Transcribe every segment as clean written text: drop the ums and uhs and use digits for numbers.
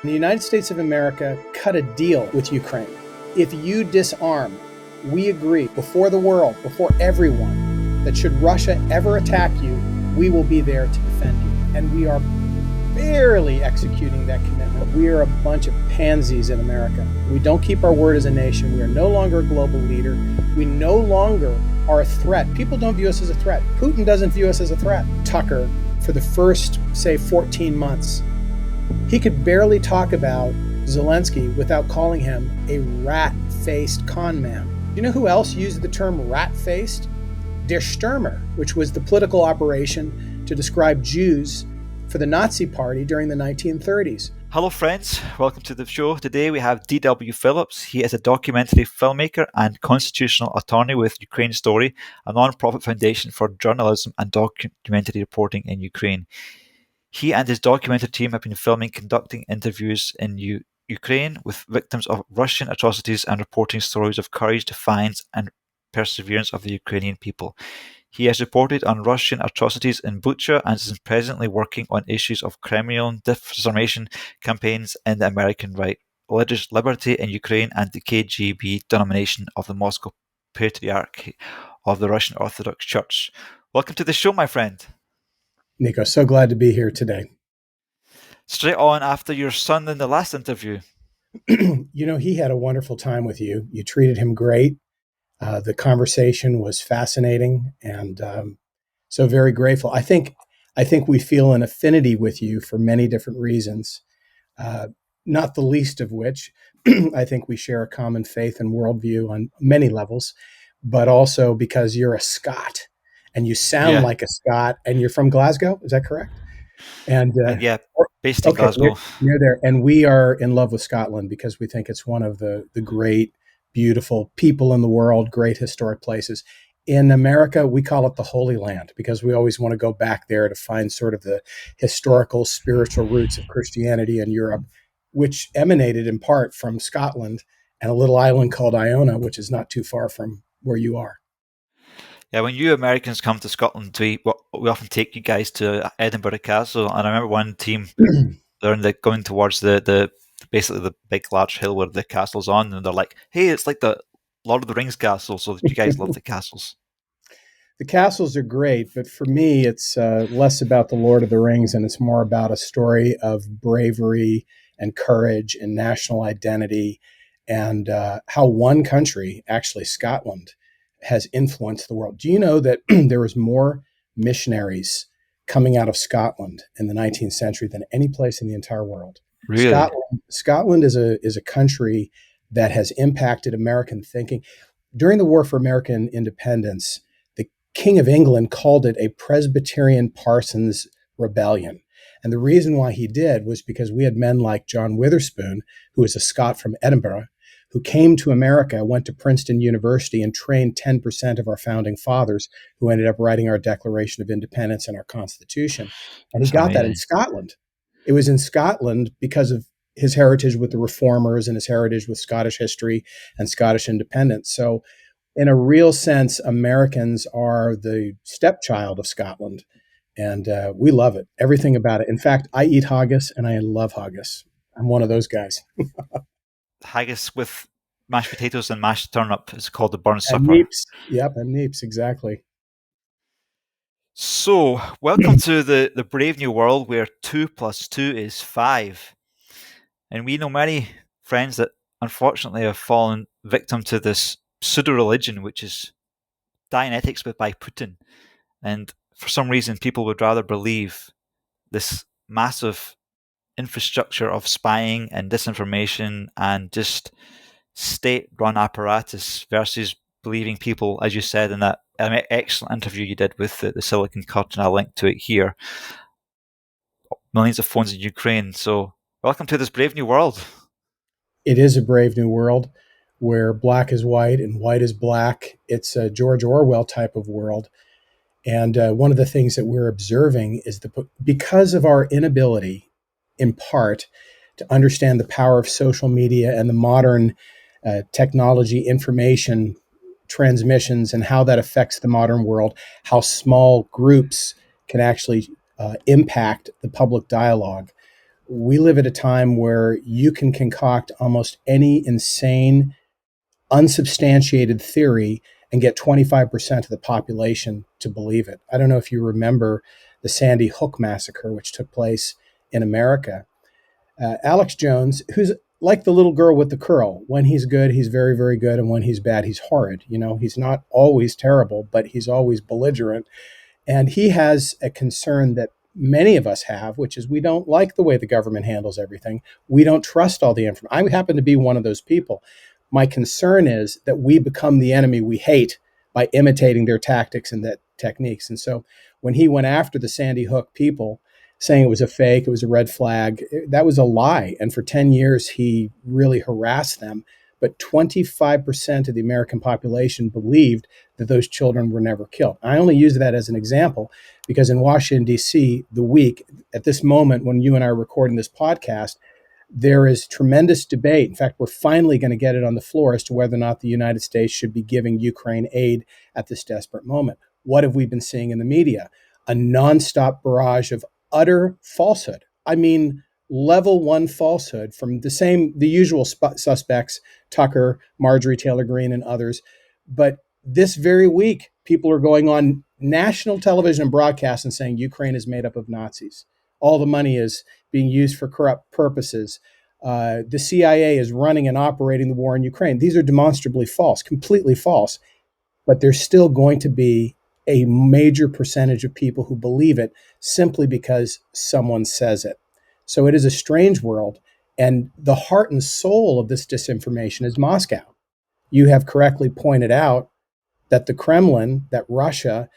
The United States of America cut a deal with Ukraine. If you disarm, we agree before the world, before everyone, that should Russia ever attack you, we will be there to defend you. And we are barely executing that commitment. We are a bunch of pansies in America. We don't keep our word as a nation. We are no longer a global leader. We no longer are a threat. People don't view us as a threat. Putin doesn't view us as a threat. Tucker, for the first, say, 14 months, he could barely talk about Zelensky without calling him a rat-faced con man. You know who else used the term rat-faced? Der Stürmer, which was the political operation to describe Jews for the Nazi Party during the 1930s. Hello friends, welcome to the show. Today we have D.W. Phillips. He is a documentary filmmaker and constitutional attorney with Ukraine Story, a non-profit foundation for journalism and documentary reporting in Ukraine. He and his documentary team have been conducting interviews in Ukraine with victims of Russian atrocities and reporting stories of courage, defiance and perseverance of the Ukrainian people. He has reported on Russian atrocities in Bucha and is presently working on issues of Kremlin disinformation campaigns in the American right, religious liberty in Ukraine, and the KGB domination of the Moscow Patriarch of the Russian Orthodox Church. Welcome to the show, my friend. Nikos, so glad to be here today. Straight on after your son in the last interview. You know, he had a wonderful time with you. You treated him great. The conversation was fascinating, and so very grateful. I think we feel an affinity with you for many different reasons, not the least of which I think we share a common faith and worldview on many levels, but also because you're a Scot and you sound like a Scot, and you're from Glasgow. Is that correct? And based in Glasgow. Near there. And we are in love with Scotland because we think it's one of the great, beautiful people in the world, great historic places. In America, we call it the Holy Land because we always want to go back there to find sort of the historical, spiritual roots of Christianity in Europe, which emanated in part from Scotland and a little island called Iona, which is not too far from where you are. Yeah, when you Americans come to Scotland, we often take you guys to Edinburgh Castle, and I remember one team they're going towards the basically the big large hill where the castle's on, and they're like, "Hey, it's like the Lord of the Rings castle." So you guys love the castles. The castles are great, but for me, it's less about the Lord of the Rings, and it's more about a story of bravery and courage and national identity, and how one country, actually Scotland, has influenced the world. Do you know that there was more missionaries coming out of Scotland in the 19th century than any place in the entire world? Really? Scotland is a country that has impacted American thinking. During the War for American Independence, the King of England called it a Presbyterian Parsons Rebellion. And the reason why he did was because we had men like John Witherspoon, who was a Scot from Edinburgh, who came to America, went to Princeton University, and trained 10% of our founding fathers, who ended up writing our Declaration of Independence and our Constitution. And he got that in Scotland. It was in Scotland because of his heritage with the Reformers and his heritage with Scottish history and Scottish independence. So in a real sense, Americans are the stepchild of Scotland, and we love it, everything about it. In fact, I eat haggis, and I love haggis. I'm one of those guys. Haggis with mashed potatoes and mashed turnip is called the burn supper. And neeps. Yep, and neeps, exactly. So, welcome to the brave new world where 2 + 2 is 5. And we know many friends that unfortunately have fallen victim to this pseudo-religion, which is Dianetics but by Putin. And for some reason, people would rather believe this massive infrastructure of spying and disinformation and just state-run apparatus versus believing people, as you said in that excellent interview you did with the Silicon Curtain. I'll link to it here. Millions of phones in Ukraine. So welcome to this brave new world. It is a brave new world where black is white and white is black. It's a George Orwell type of world. And one of the things that we're observing is because of our inability, in part, to understand the power of social media and the modern technology, information transmissions, and how that affects the modern world, how small groups can actually impact the public dialogue. we live at a time where you can concoct almost any insane, unsubstantiated theory and get 25% of the population to believe it. I don't know if you remember the Sandy Hook massacre, which took place in America. Alex Jones, who's like the little girl with the curl. When he's good, he's very, very good. And when he's bad, he's horrid. You know, he's not always terrible, but he's always belligerent. And he has a concern that many of us have, which is we don't like the way the government handles everything. We don't trust all the information. I happen to be one of those people. My concern is that we become the enemy we hate by imitating their tactics and techniques. And so when he went after the Sandy Hook people, saying it was a fake, it was a red flag, that was a lie. And for 10 years, he really harassed them. But 25% of the American population believed that those children were never killed. I only use that as an example because in Washington, D.C., at this moment when you and I are recording this podcast, there is tremendous debate. In fact, we're finally going to get it on the floor as to whether or not the United States should be giving Ukraine aid at this desperate moment. What have we been seeing in the media? A nonstop barrage of utter falsehood. I mean, level one falsehood from the usual suspects, Tucker, Marjorie Taylor Greene, and others. But this very week, people are going on national television and broadcast and saying Ukraine is made up of Nazis. All the money is being used for corrupt purposes. The CIA is running and operating the war in Ukraine. These are demonstrably false, completely false. But there's still going to be a major percentage of people who believe it simply because someone says it. So it is a strange world. And the heart and soul of this disinformation is Moscow. You have correctly pointed out that the Kremlin, that Russia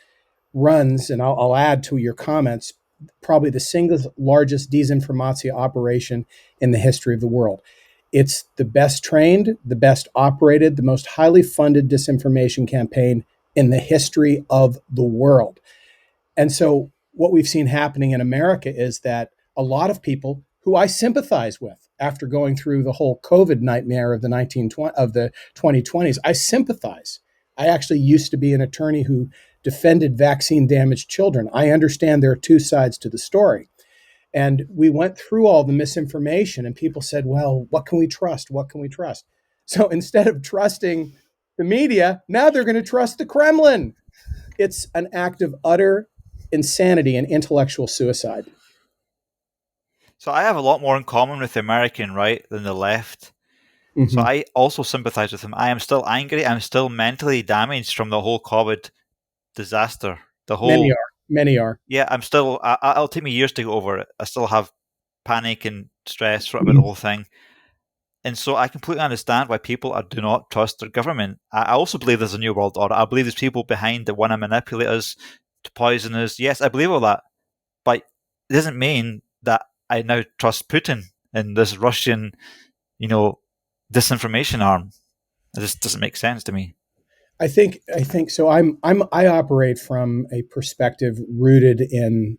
runs, and I'll add to your comments, probably the single largest disinformation operation in the history of the world. It's the best trained, the best operated, the most highly funded disinformation campaign in the history of the world. And so what we've seen happening in America is that a lot of people who I sympathize with after going through the whole COVID nightmare of the 2020s, I sympathize. I actually used to be an attorney who defended vaccine damaged children. I understand there are two sides to the story. And we went through all the misinformation and people said, well, what can we trust? What can we trust? So instead of trusting the media, now they're going to trust the Kremlin. It's an act of utter insanity and intellectual suicide. So I have a lot more in common with the American right than the left. Mm-hmm. So I also sympathize with them. I am still angry. I'm still mentally damaged from the whole COVID disaster. Many are. Yeah, I'm still. It'll take me years to go over it. I still have panic and stress about the whole thing. And so I completely understand why people do not trust their government. I also believe there's a new world order. I believe there's people behind that want to manipulate us, to poison us. Yes, I believe all that. But it doesn't mean that I now trust Putin and this Russian, disinformation arm. It just doesn't make sense to me. I think so. I operate from a perspective rooted in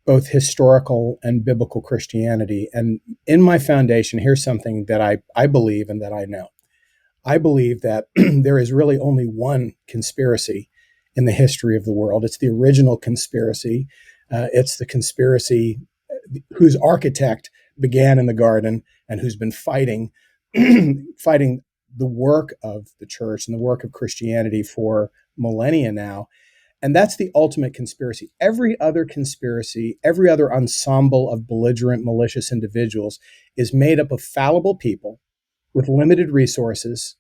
both historical and biblical Christianity. And in my foundation, here's something that I believe and that I know. I believe that there is really only one conspiracy in the history of the world. It's the original conspiracy. It's the conspiracy whose architect began in the garden and who's been fighting the work of the church and the work of Christianity for millennia now. And that's the ultimate conspiracy. Every other conspiracy, every other ensemble of belligerent, malicious individuals is made up of fallible people with limited resources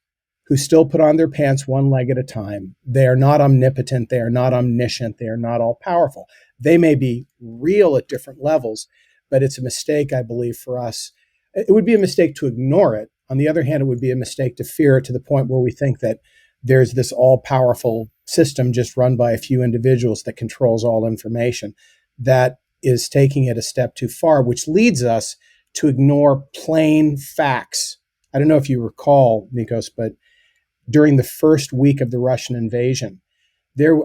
who still put on their pants one leg at a time. They are not omnipotent. They are not omniscient. They are not all powerful. They may be real at different levels, but it's a mistake, I believe, for us. It would be a mistake to ignore it. On the other hand, it would be a mistake to fear it to the point where we think that there's this all-powerful system just run by a few individuals that controls all information. That is taking it a step too far, which leads us to ignore plain facts. I don't know if you recall, Nikos, but during the first week of the Russian invasion,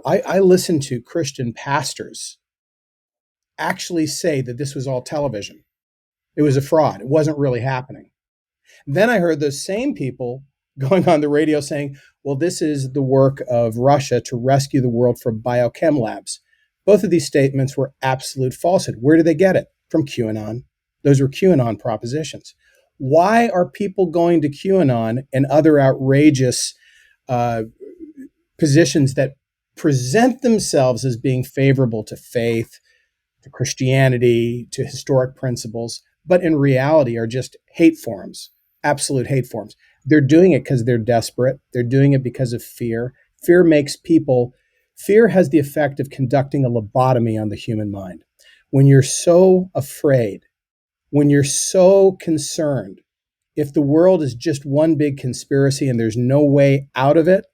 I listened to Christian pastors actually say that this was all television. It was a fraud. It wasn't really happening. Then I heard those same people going on the radio saying, well, this is the work of Russia to rescue the world from biochem labs. Both of these statements were absolute falsehood. Where did they get it? From QAnon. Those were QAnon propositions. Why are people going to QAnon and other outrageous positions that present themselves as being favorable to faith, to Christianity, to historic principles, but in reality are just hate forms, absolute hate forms? They're doing it because they're desperate. They're doing it because of fear. Fear has the effect of conducting a lobotomy on the human mind. When you're so afraid, when you're so concerned, if the world is just one big conspiracy and there's no way out of it,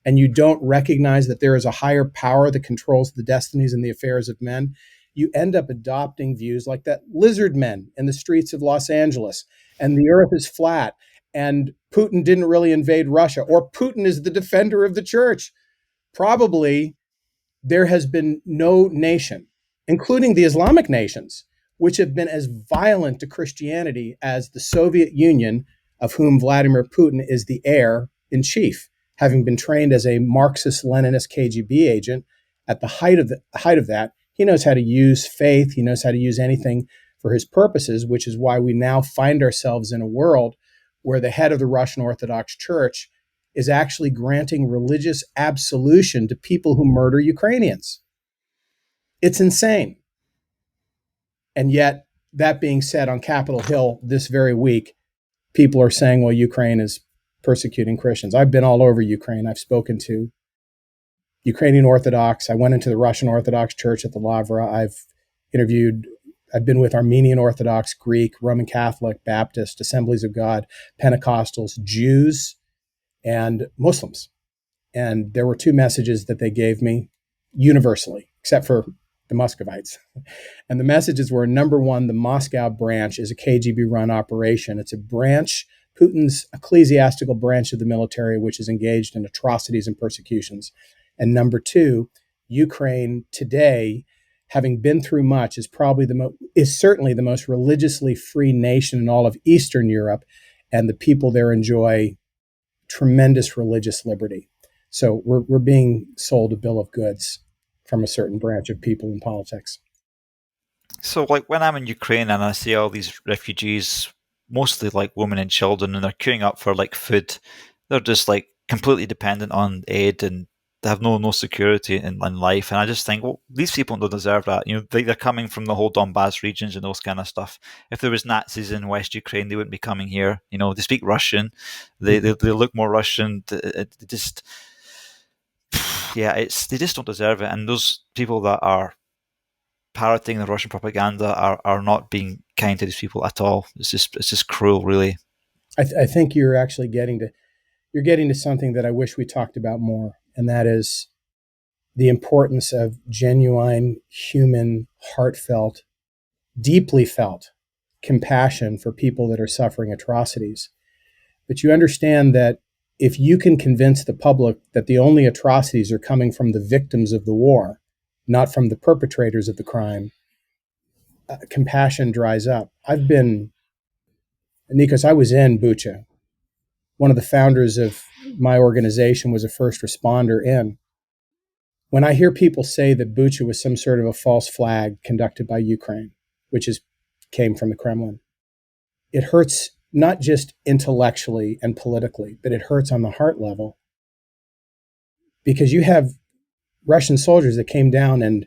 and you don't recognize that there is a higher power that controls the destinies and the affairs of men, you end up adopting views like that lizard men in the streets of Los Angeles, and the earth is flat, and Putin didn't really invade Russia, or Putin is the defender of the church. Probably there has been no nation, including the Islamic nations, which have been as violent to Christianity as the Soviet Union, of whom Vladimir Putin is the heir in chief, having been trained as a Marxist-Leninist KGB agent. At the height of that, he knows how to use faith. He knows how to use anything for his purposes, which is why we now find ourselves in a world where the head of the Russian Orthodox Church is actually granting religious absolution to people who murder Ukrainians. It's insane. And yet, that being said, on Capitol Hill this very week, people are saying, well, Ukraine is persecuting Christians. I've been all over Ukraine. I've spoken to Ukrainian Orthodox. I went into the Russian Orthodox Church at the Lavra. I've been with Armenian Orthodox, Greek, Roman Catholic, Baptist, Assemblies of God, Pentecostals, Jews, and Muslims. And there were two messages that they gave me universally, except for the Muscovites. And the messages were, number one, the Moscow branch is a KGB-run operation. It's a branch, Putin's ecclesiastical branch of the military, which is engaged in atrocities and persecutions. And number two, Ukraine today, having been through much, is certainly the most religiously free nation in all of Eastern Europe, and the people there enjoy tremendous religious liberty. So we're being sold a bill of goods from a certain branch of people in politics. So, like, when I'm in Ukraine and I see all these refugees, mostly like women and children, and they're queuing up for like food, they're just like completely dependent on aid, and they have no security in life. And I just think, well, these people don't deserve that. You know, they're coming from the whole Donbass regions and those kind of stuff. If there was Nazis in West Ukraine, they wouldn't be coming here. You know, they speak Russian. They look more Russian. They just don't deserve it. And those people that are parroting the Russian propaganda are not being kind to these people at all. It's just cruel, really. I think you're actually getting to something that I wish we talked about more, and that is the importance of genuine, human, heartfelt, deeply felt compassion for people that are suffering atrocities. But you understand that if you can convince the public that the only atrocities are coming from the victims of the war, not from the perpetrators of the crime, compassion dries up. Nikos, I was in Bucha. One of the founders of my organization was a first responder in. When I hear people say that Bucha was some sort of a false flag conducted by Ukraine, which came from the Kremlin, it hurts not just intellectually and politically, but it hurts on the heart level. Because you have Russian soldiers that came down and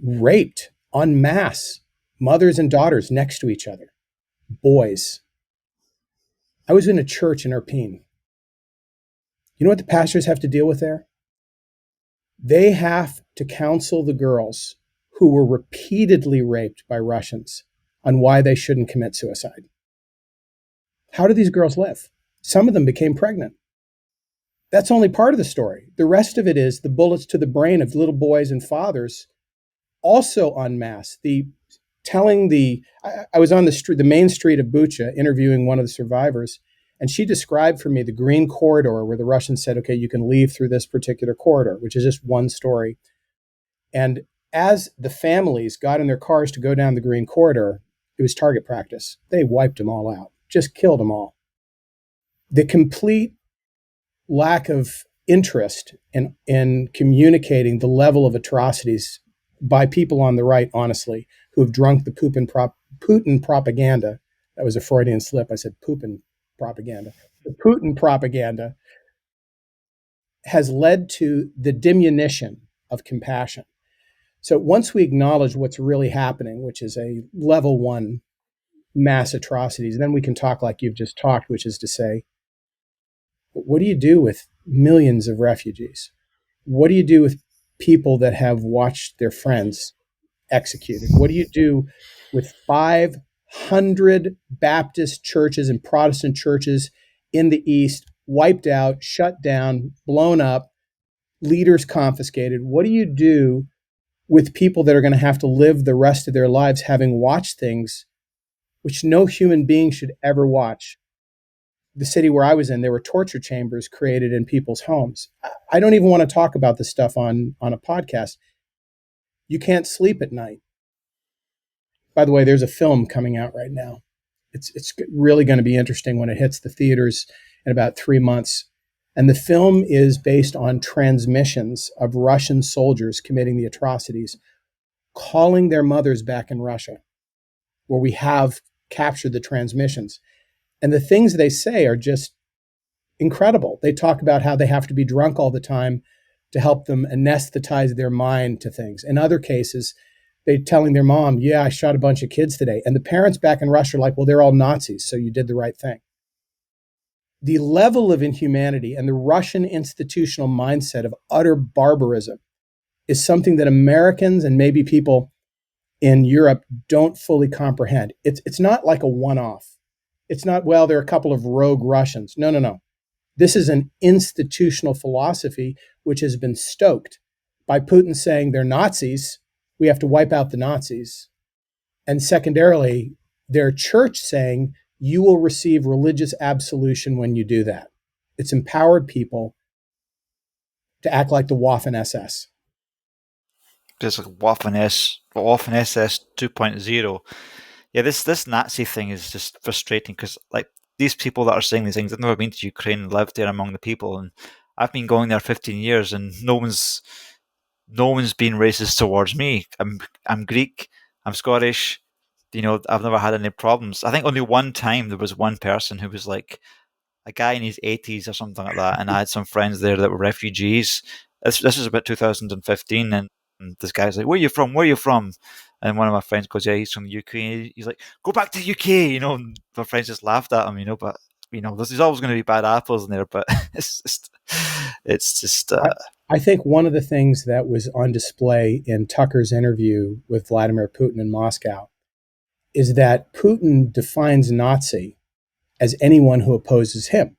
raped en masse mothers and daughters next to each other, boys. I was in a church in Irpin. You know what the pastors have to deal with there? They have to counsel the girls who were repeatedly raped by Russians on why they shouldn't commit suicide. How do these girls live? Some of them became pregnant. That's only part of the story. The rest of it is the bullets to the brain of little boys and fathers, also en masse. I was on the main street of Bucha, interviewing one of the survivors, and she described for me the green corridor where the Russians said, okay, you can leave through this particular corridor, which is just one story. And as the families got in their cars to go down the green corridor, it was target practice. They wiped them all out, just killed them all. The complete lack of interest in communicating the level of atrocities by people on the right, honestly, who have drunk the Putin propaganda, that was a Freudian slip. I said Putin propaganda. The Putin propaganda has led to the diminution of compassion. So once we acknowledge what's really happening, which is a level one mass atrocities, then we can talk like you've just talked, which is to say, what do you do with millions of refugees? What do you do with people that have watched their friends executed? What do you do with 500 Baptist churches and Protestant churches in the East wiped out, shut down, blown up, leaders confiscated? What do you do with people that are going to have to live the rest of their lives having watched things which no human being should ever watch? The city where I was in, there were torture chambers created in people's homes. I don't even want to talk about this stuff on a podcast. You can't sleep at night. By the way, there's a film coming out right now. It's really going to be interesting when it hits the theaters in about 3 months. And the film is based on transmissions of Russian soldiers committing the atrocities, calling their mothers back in Russia, where we have captured the transmissions. And the things they say are just incredible. They talk about how they have to be drunk all the time to help them anesthetize their mind to things. In other cases, they're telling their mom, yeah, I shot a bunch of kids today. And the parents back in Russia are like, well, they're all Nazis, so you did the right thing. The level of inhumanity and the Russian institutional mindset of utter barbarism is something that Americans and maybe people in Europe don't fully comprehend. It's not like a one-off. It's not, well, there are a couple of rogue Russians. No. This is an institutional philosophy which has been stoked by Putin saying they're Nazis. We have to wipe out the Nazis. And secondarily, their church saying you will receive religious absolution when you do that. It's empowered people to act like the Waffen SS. There's like Waffen SS 2.0. Yeah, this Nazi thing is just frustrating because like these people that are saying these things, I've never been to Ukraine and lived there among the people, and I've been going there 15 years, and no one's been racist towards me. I'm Greek, I'm Scottish, I've never had any problems. I think only one time there was one person who was like a guy in his 80s or something like that, and I had some friends there that were refugees. This was about 2015, and this guy's like, "Where are you from? Where are you from?" And one of my friends goes, "Yeah, he's from the UK." He's like, "Go back to the UK," And my friends just laughed at him, But there's always going to be bad apples in there, but it's just. I think one of the things that was on display in Tucker's interview with Vladimir Putin in Moscow is that Putin defines Nazi as anyone who opposes him.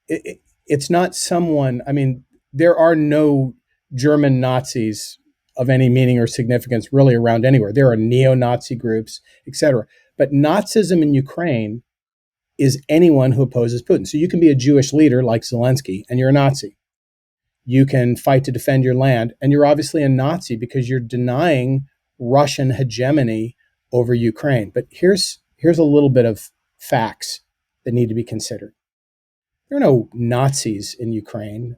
It's not someone, there are no German Nazis of any meaning or significance really around anywhere. There are neo-Nazi groups, etc. But Nazism in Ukraine is anyone who opposes Putin. So you can be a Jewish leader like Zelensky and you're a Nazi. You can fight to defend your land and you're obviously a Nazi because you're denying Russian hegemony over Ukraine. But here's a little bit of facts that need to be considered. There are no Nazis in Ukraine.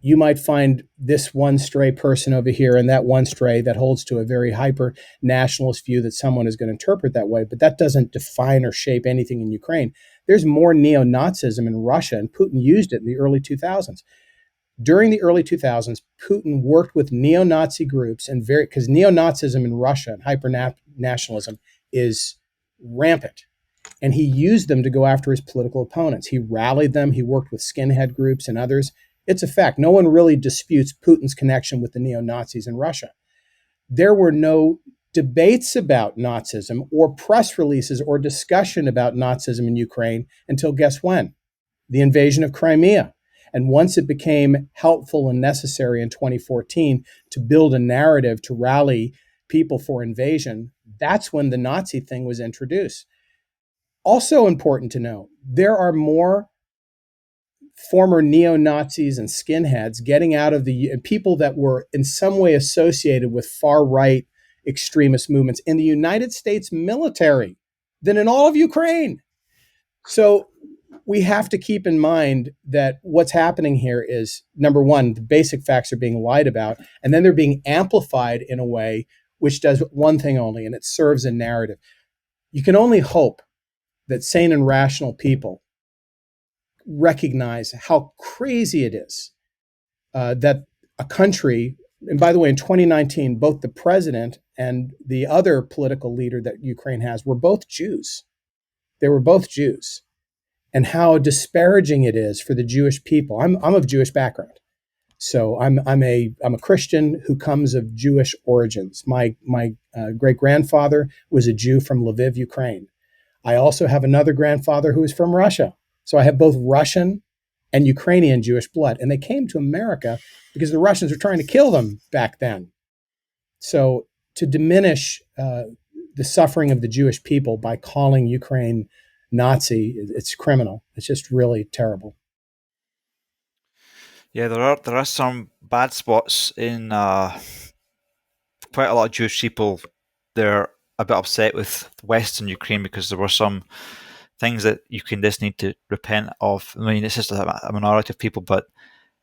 You might find this one stray person over here and that one stray that holds to a very hyper nationalist view that someone is going to interpret that way, but that doesn't define or shape anything in Ukraine. There's more neo-Nazism in Russia, and Putin used it in the early 2000s. During the early 2000s, Putin worked with neo-Nazi groups because neo-Nazism in Russia and hyper-nationalism is rampant. And he used them to go after his political opponents. He rallied them. He worked with skinhead groups and others. It's a fact. No one really disputes Putin's connection with the neo-Nazis in Russia. There were no debates about Nazism or press releases or discussion about Nazism in Ukraine until guess when? The invasion of Crimea. And once it became helpful and necessary in 2014 to build a narrative to rally people for invasion, that's when the Nazi thing was introduced. Also important to know, there are more former neo-Nazis and skinheads getting out of people that were in some way associated with far-right extremist movements in the United States military than in all of Ukraine. So we have to keep in mind that what's happening here is, number one, the basic facts are being lied about, and then they're being amplified in a way which does one thing only, and it serves a narrative. You can only hope that sane and rational people recognize how crazy it is that a country, and by the way, in 2019, both the president and the other political leader that Ukraine has were both Jews. They were both Jews. And how disparaging it is for the Jewish people. I'm of Jewish background. So I'm a Christian who comes of Jewish origins. My great grandfather was a Jew from Lviv, Ukraine. I also have another grandfather who is from Russia. So I have both Russian and Ukrainian Jewish blood, and they came to America because the Russians were trying to kill them back then. So to diminish the suffering of the Jewish people by calling Ukraine Nazi, it's criminal. It's just really terrible. Yeah, there are some bad spots in quite a lot of Jewish people. They're a bit upset with Western Ukraine because there were some things that Ukraine just need to repent of. I mean, it's just a minority of people, but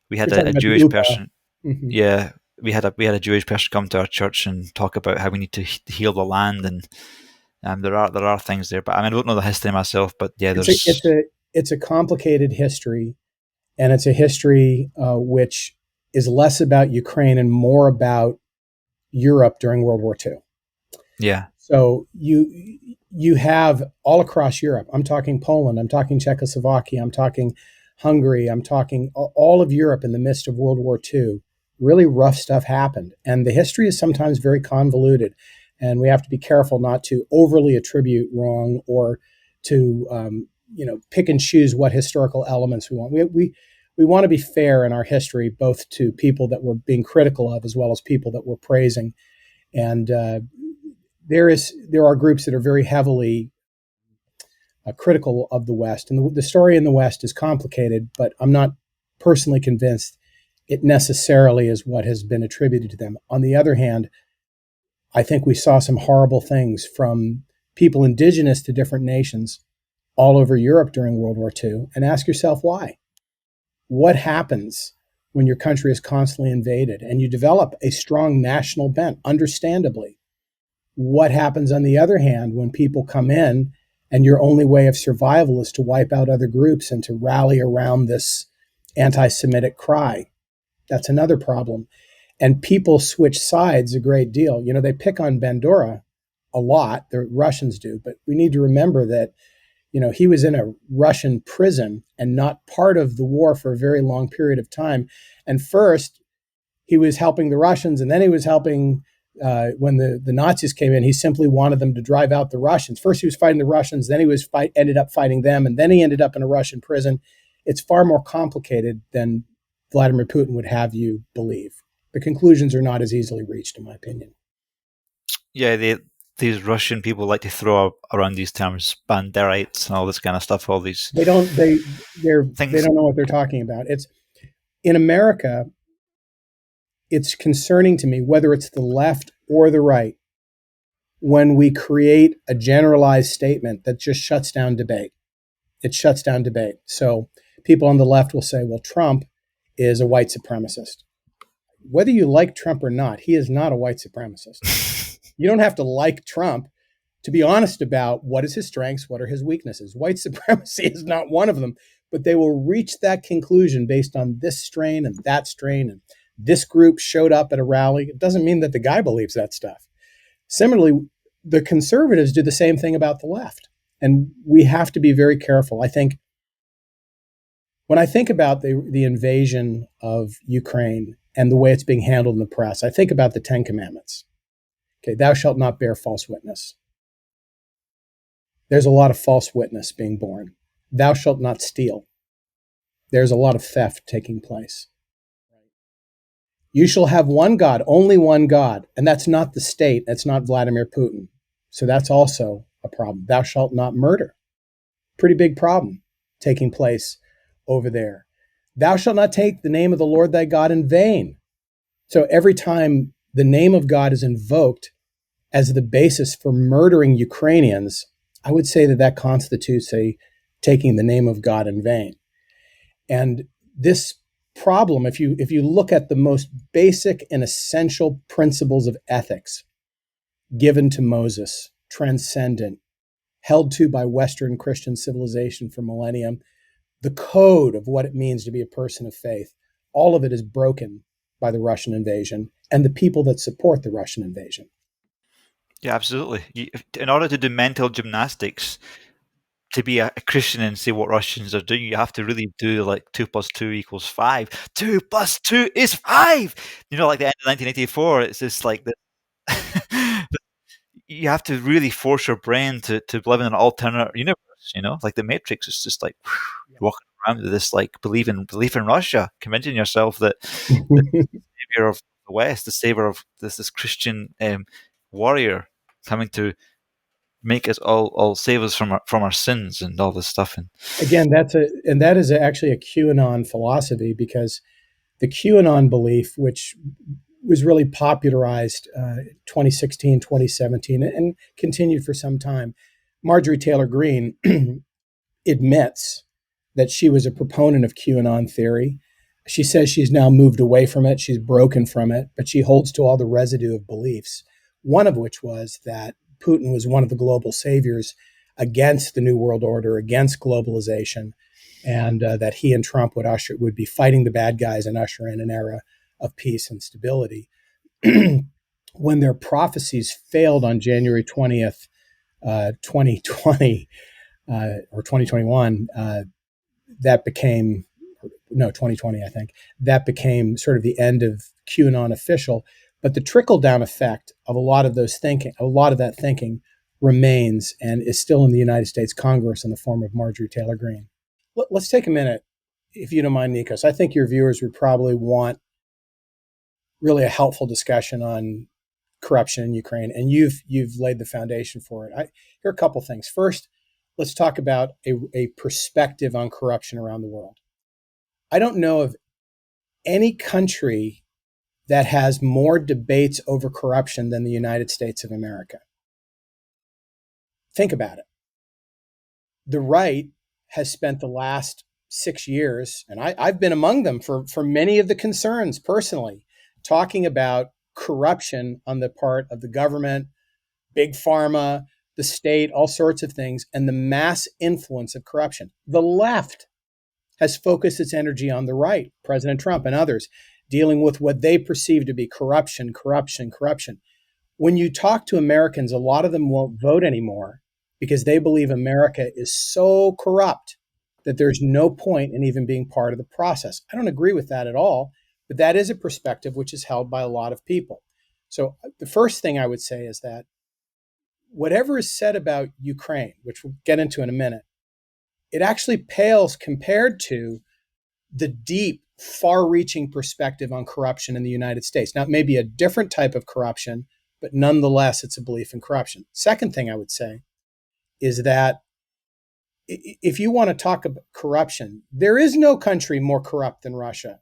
we had a Jewish person. Mm-hmm. Yeah, we had a Jewish person come to our church and talk about how we need to heal the land, and there are things there. But I mean, I don't know the history myself, but yeah, it's a complicated history, and it's a history which is less about Ukraine and more about Europe during World War II. Yeah. So you have all across Europe. I'm talking Poland. I'm talking Czechoslovakia. I'm talking Hungary. I'm talking all of Europe in the midst of World War II. Really rough stuff happened, and the history is sometimes very convoluted, and we have to be careful not to overly attribute wrong or to pick and choose what historical elements we want. We want to be fair in our history, both to people that we're being critical of as well as people that we're praising. And there are groups that are very heavily critical of the West. And the story in the West is complicated, but I'm not personally convinced it necessarily is what has been attributed to them. On the other hand, I think we saw some horrible things from people indigenous to different nations all over Europe during World War II. And ask yourself why. What happens when your country is constantly invaded and you develop a strong national bent, understandably? What happens, on the other hand, when people come in and your only way of survival is to wipe out other groups and to rally around this anti-Semitic cry? That's another problem. And people switch sides a great deal. You know, they pick on Bandura a lot, the Russians do, but we need to remember that, you know, he was in a Russian prison and not part of the war for a very long period of time. And first, he was helping the Russians, and then he was helping when the Nazis came in. He simply wanted them to drive out the Russians. First, he was fighting the Russians, then he ended up fighting them, and then he ended up in a Russian prison. It's far more complicated than Vladimir Putin would have you believe. The conclusions are not as easily reached, in my opinion. Yeah, these Russian people like to throw around these terms, banderites and all this kind of stuff. All these they don't know what they're talking about. It's in America. It's concerning to me whether it's the left or the right when we create a generalized statement that just shuts down debate. It shuts down debate. So people on the left will say, "Well, Trump is a white supremacist." Whether you like Trump or not, he is not a white supremacist. You don't have to like Trump to be honest about what is his strengths, what are his weaknesses. White supremacy is not one of them, but they will reach that conclusion based on this strain and that strain, and this group showed up at a rally. It doesn't mean that the guy believes that stuff. Similarly, the conservatives do the same thing about the left, and we have to be very careful. I think when I think about the invasion of Ukraine and the way it's being handled in the press, I think about the Ten Commandments. Okay, thou shalt not bear false witness. There's a lot of false witness being borne. Thou shalt not steal. There's a lot of theft taking place. You shall have one God, only one God, and that's not the state. That's not Vladimir Putin. So that's also a problem. Thou shalt not murder. Pretty big problem taking place over there. Thou shalt not take the name of the Lord thy God in vain. So every time the name of God is invoked as the basis for murdering Ukrainians, I would say that constitutes taking the name of God in vain. And this problem, if you look at the most basic and essential principles of ethics, given to Moses, transcendent, held to by Western Christian civilization for millennium, the code of what it means to be a person of faith, all of it is broken by the Russian invasion and the people that support the Russian invasion. Yeah, absolutely. In order to do mental gymnastics, to be a Christian and say what Russians are doing, you have to really do like 2 + 2 = 5. 2 + 2 is 5. Like the end of 1984, it's just like the, you have to really force your brain to live in an alternate universe. Like the Matrix is just like walking around with this like belief in Russia, convincing yourself that the savior of the West, the savior of this Christian warrior, coming to make us all save us from our sins and all this stuff. And again, that is actually a QAnon philosophy, because the QAnon belief, which was really popularized 2016, 2017, and continued for some time. Marjorie Taylor Greene admits that she was a proponent of QAnon theory. She says she's now moved away from it, she's broken from it, but she holds to all the residue of beliefs, one of which was that Putin was one of the global saviors against the New World Order, against globalization, and that he and Trump would be fighting the bad guys and usher in an era of peace and stability. When their prophecies failed on January 20th, 2020, or 2021, that became, no, 2020, I think, that became sort of the end of QAnon official. But the trickle-down effect of a lot of that thinking remains and is still in the United States Congress in the form of Marjorie Taylor Greene. Let's take a minute, if you don't mind, Nikos. I think your viewers would probably want really a helpful discussion on corruption in Ukraine, and you've laid the foundation for it. Here are a couple things. First, let's talk about a perspective on corruption around the world. I don't know of any country that has more debates over corruption than the United States of America. Think about it. The right has spent the last 6 years, and I've been among them for many of the concerns personally, talking about corruption on the part of the government, big pharma, the state, all sorts of things, and the mass influence of corruption. The left has focused its energy on the right, President Trump and others, dealing with what they perceive to be corruption. When you talk to Americans, a lot of them won't vote anymore because they believe America is so corrupt that there's no point in even being part of the process. I don't agree with that at all, but that is a perspective which is held by a lot of people. So the first thing I would say is that whatever is said about Ukraine, which we'll get into in a minute, it actually pales compared to the deep, far-reaching perspective on corruption in the United States. Now, it may be a different type of corruption, but nonetheless, it's a belief in corruption. Second thing I would say is that if you want to talk about corruption, there is no country more corrupt than Russia,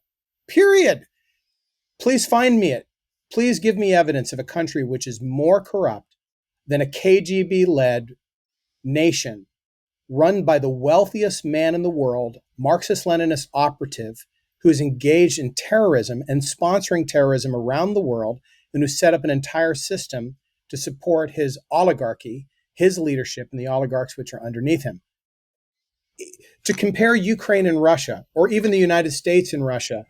period. Please find me it. Please give me evidence of a country which is more corrupt than a KGB-led nation run by the wealthiest man in the world, Marxist-Leninist operative, who is engaged in terrorism and sponsoring terrorism around the world, and who set up an entire system to support his oligarchy, his leadership, and the oligarchs which are underneath him. To compare Ukraine and Russia, or even the United States and Russia,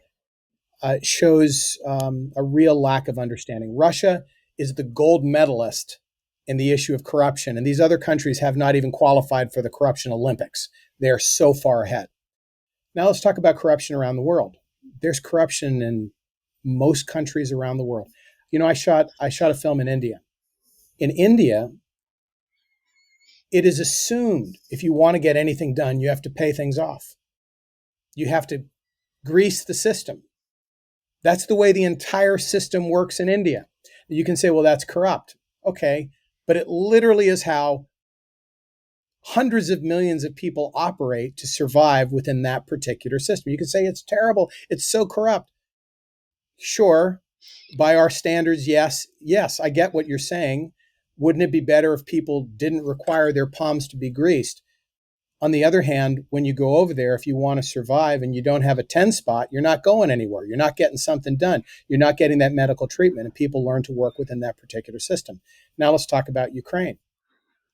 shows a real lack of understanding. Russia is the gold medalist in the issue of corruption, and these other countries have not even qualified for the corruption Olympics. They are so far ahead. Now let's talk about corruption around the world. There's corruption in most countries around the world. I shot a film in India. In India, it is assumed if you want to get anything done, you have to pay things off. You have to grease the system. That's the way the entire system works in India. You can say, well, that's corrupt. Okay, but it literally is how hundreds of millions of people operate to survive within that particular system. You can say it's terrible, it's so corrupt. Sure, by our standards, yes, I get what you're saying. Wouldn't it be better if people didn't require their palms to be greased? On the other hand, when you go over there, if you want to survive and you don't have a 10 spot, you're not going anywhere. You're not getting something done. You're not getting that medical treatment, and people learn to work within that particular system. Now let's talk about Ukraine.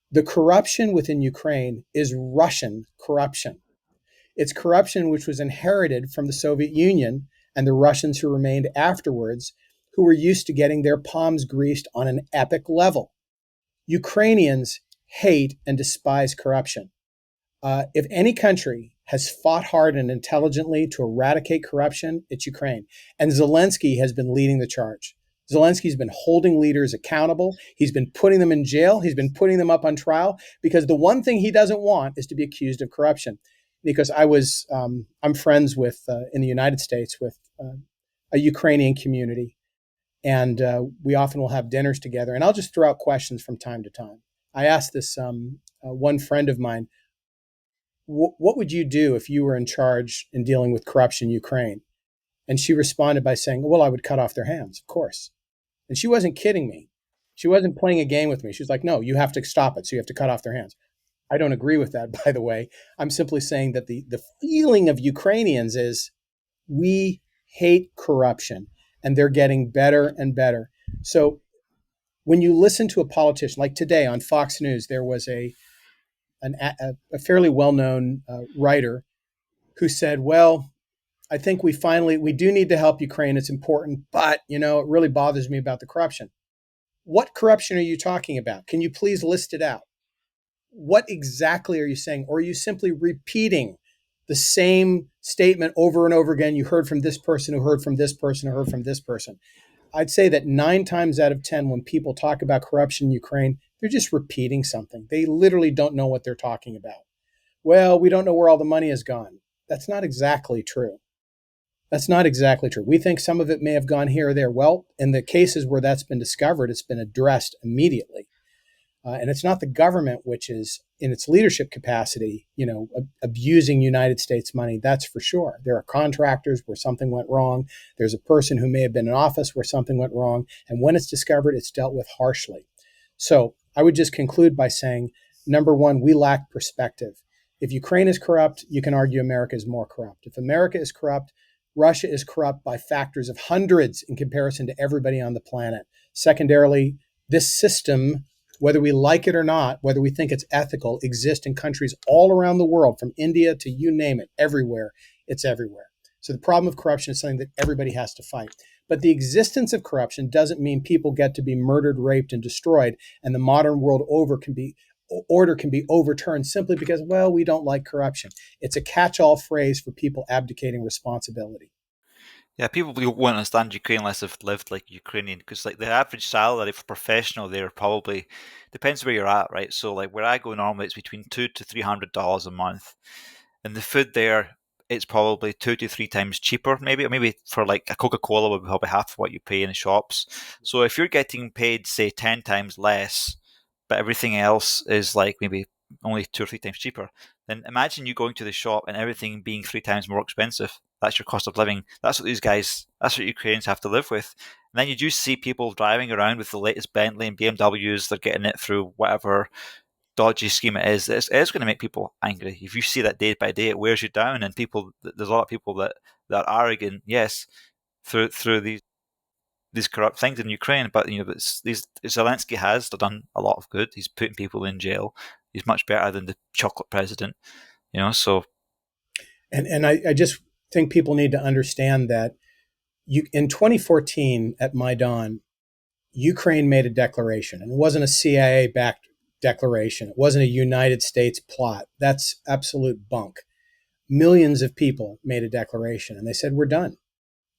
The corruption within Ukraine is Russian corruption. It's corruption which was inherited from the Soviet Union and the Russians who remained afterwards, who were used to getting their palms greased on an epic level. Ukrainians hate and despise corruption. If any country has fought hard and intelligently to eradicate corruption, it's Ukraine. And Zelensky has been leading the charge. Zelensky's been holding leaders accountable. He's been putting them in jail. He's been putting them up on trial because the one thing he doesn't want is to be accused of corruption. Because I'm friends with, in the United States, with a Ukrainian community. And we often will have dinners together. And I'll just throw out questions from time to time. I asked this one friend of mine, what would you do if you were in charge in dealing with corruption in Ukraine? And she responded by saying, well, I would cut off their hands, of course. And she wasn't kidding me. She wasn't playing a game with me. She was like, no, you have to stop it. So you have to cut off their hands. I don't agree with that, by the way. I'm simply saying that the feeling of Ukrainians is we hate corruption, and they're getting better and better. So when you listen to a politician, like today on Fox News, there was a fairly well-known writer who said, well, I think we do need to help Ukraine. It's important, but, it really bothers me about the corruption. What corruption are you talking about? Can you please list it out? What exactly are you saying? Or are you simply repeating the same statement over and over again? You heard from this person who heard from this person who heard from this person. I'd say that 9 times out of 10, when people talk about corruption in Ukraine, they're just repeating something. They literally don't know what they're talking about. Well, we don't know where all the money has gone. That's not exactly true. That's not exactly true. We think some of it may have gone here or there. Well, in the cases where that's been discovered, it's been addressed immediately. And it's not the government which is, in its leadership capacity, abusing United States money. That's for sure. There are contractors where something went wrong. There's a person who may have been in office where something went wrong. And when it's discovered, it's dealt with harshly. So I would just conclude by saying, number one, we lack perspective. If Ukraine is corrupt, you can argue America is more corrupt. If America is corrupt, Russia is corrupt by factors of hundreds in comparison to everybody on the planet. Secondarily, this system, whether we like it or not, whether we think it's ethical, exists in countries all around the world, from India to you name it, everywhere. It's everywhere. So the problem of corruption is something that everybody has to fight. But the existence of corruption doesn't mean people get to be murdered, raped, and destroyed, and the modern world order can be overturned simply because, well, we don't like corruption. It's a catch-all phrase for people abdicating responsibility. Yeah, people won't understand Ukraine unless they've lived like Ukrainian, because like the average salary for professional there probably depends where you're at, right? So like where I go normally, it's between $200 to $300 a month, and the food there, it's probably 2 to 3 times cheaper, maybe for like a Coca-Cola would be probably half of what you pay in the shops. So if you're getting paid, say 10 times less, but everything else is like maybe only 2 or 3 times cheaper, then imagine you going to the shop and everything being 3 times more expensive. That's your cost of living. That's what Ukrainians have to live with. And then you do see people driving around with the latest Bentley and BMWs. They're getting it through whatever dodgy scheme it is. It's going to make people angry. If you see that day by day, it wears you down. And there's a lot of people that are arrogant, yes, through these corrupt things in Ukraine. But Zelensky has done a lot of good. He's putting people in jail. He's much better than the chocolate president. So. And I just think people need to understand that in 2014 at Maidan, Ukraine made a declaration, and it wasn't a CIA-backed declaration. It wasn't a United States plot. That's absolute bunk. Millions of people made a declaration, and they said, we're done.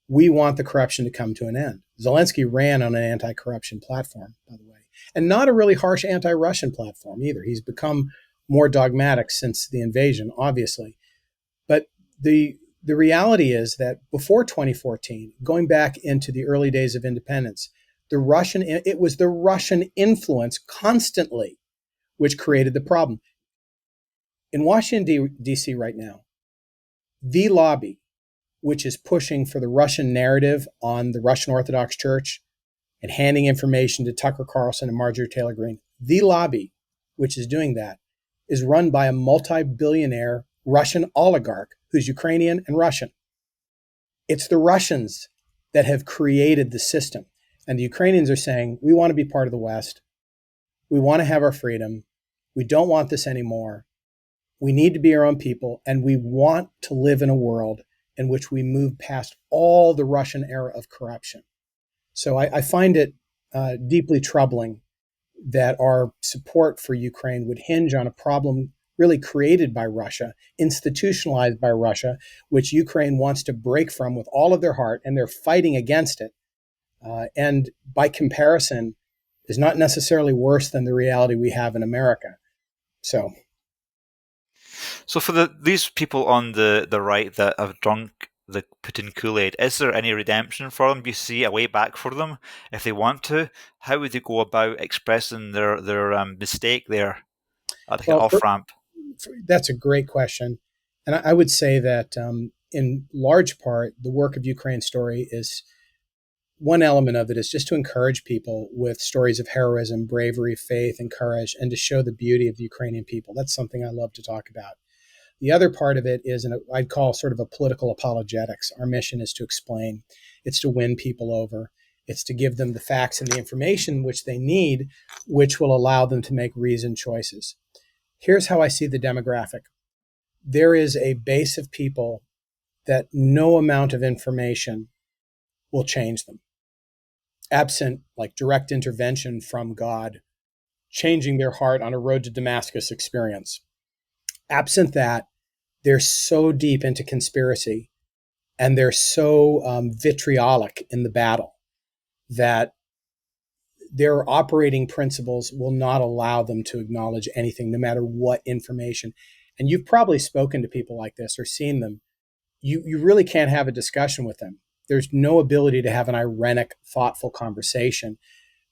We want the corruption to come to an end. Zelensky ran on an anti-corruption platform, by the way, and not a really harsh anti-Russian platform either. He's become more dogmatic since the invasion, obviously. But the reality is that before 2014, going back into the early days of independence, it was the Russian influence constantly which created the problem. In Washington, D.C. right now, the lobby, which is pushing for the Russian narrative on the Russian Orthodox Church and handing information to Tucker Carlson and Marjorie Taylor Greene, the lobby, which is doing that, is run by a multi-billionaire Russian oligarch who's Ukrainian and Russian. It's the Russians that have created the system. And the Ukrainians are saying, we want to be part of the West. We want to have our freedom. We don't want this anymore. We need to be our own people. And we want to live in a world in which we move past all the Russian era of corruption. So I find it deeply troubling that our support for Ukraine would hinge on a problem really created by Russia, institutionalized by Russia, which Ukraine wants to break from with all of their heart, and they're fighting against it. And by comparison, is not necessarily worse than the reality we have in America. So for these people on the right that have drunk the Putin Kool-Aid, is there any redemption for them? Do you see a way back for them if they want to? How would they go about expressing their mistake there, like an off-ramp? That's a great question. And I would say that in large part, the work of Ukraine Story is, one element of it is just to encourage people with stories of heroism, bravery, faith, and courage, and to show the beauty of the Ukrainian people. That's something I love to talk about. The other part of it is, I'd call sort of a political apologetics. Our mission is to explain. It's to win people over. It's to give them the facts and the information which they need, which will allow them to make reasoned choices. Here's how I see the demographic. There is a base of people that no amount of information will change them. Absent like direct intervention from God, changing their heart on a road to Damascus experience. Absent that, they're so deep into conspiracy and they're so vitriolic in the battle that their operating principles will not allow them to acknowledge anything, no matter what information. And you've probably spoken to people like this or seen them. You really can't have a discussion with them. There's no ability to have an ironic, thoughtful conversation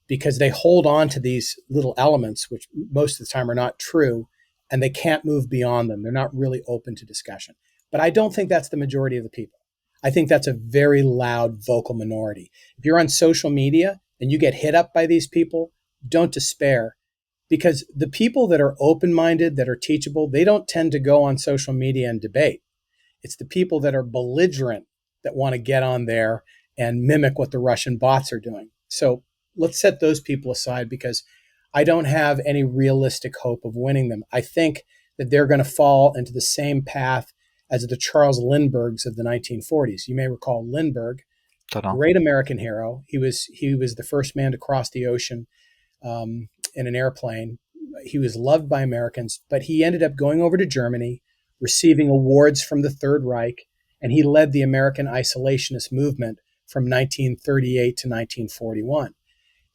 because they hold on to these little elements, which most of the time are not true, and they can't move beyond them. They're not really open to discussion. But I don't think that's the majority of the people. I think that's a very loud, vocal minority. If you're on social media and you get hit up by these people, don't despair, because the people that are open-minded, that are teachable, they don't tend to go on social media and debate. It's the people that are belligerent that want to get on there and mimic what the Russian bots are doing. So let's set those people aside, because I don't have any realistic hope of winning them. I think that they're going to fall into the same path as the Charles Lindberghs of the 1940s. You may recall Lindbergh, great American hero. He was the first man to cross the ocean in an airplane. He was loved by Americans, but he ended up going over to Germany, receiving awards from the Third Reich, and he led the American isolationist movement from 1938 to 1941.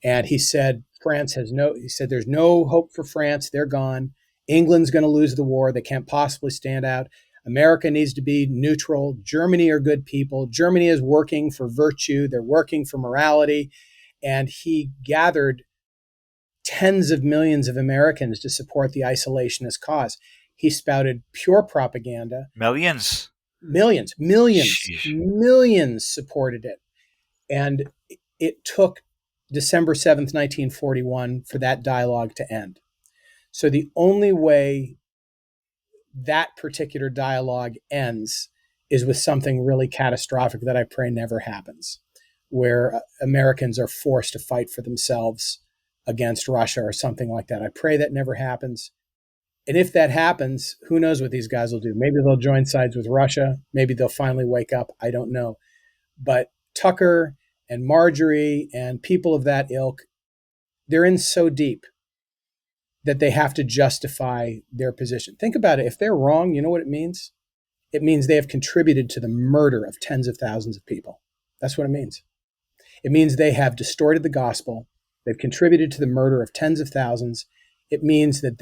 And he said, there's no hope for France. They're gone. England's going to lose the war. They can't possibly stand out. America needs to be neutral. Germany are good people. Germany is working for virtue. They're working for morality. And he gathered tens of millions of Americans to support the isolationist cause. He spouted pure propaganda. Millions supported it. And it took December 7th, 1941 for that dialogue to end. So the only way that particular dialogue ends is with something really catastrophic that I pray never happens, where Americans are forced to fight for themselves against Russia or something like that. I pray that never happens. And if that happens, who knows what these guys will do? Maybe they'll join sides with Russia. Maybe they'll finally wake up. I don't know. But Tucker and Majorie and people of that ilk, they're in so deep that they have to justify their position. Think about it. If they're wrong, you know what it means? It means they have contributed to the murder of tens of thousands of people. That's what it means. It means they have distorted the gospel. They've contributed to the murder of tens of thousands. It means that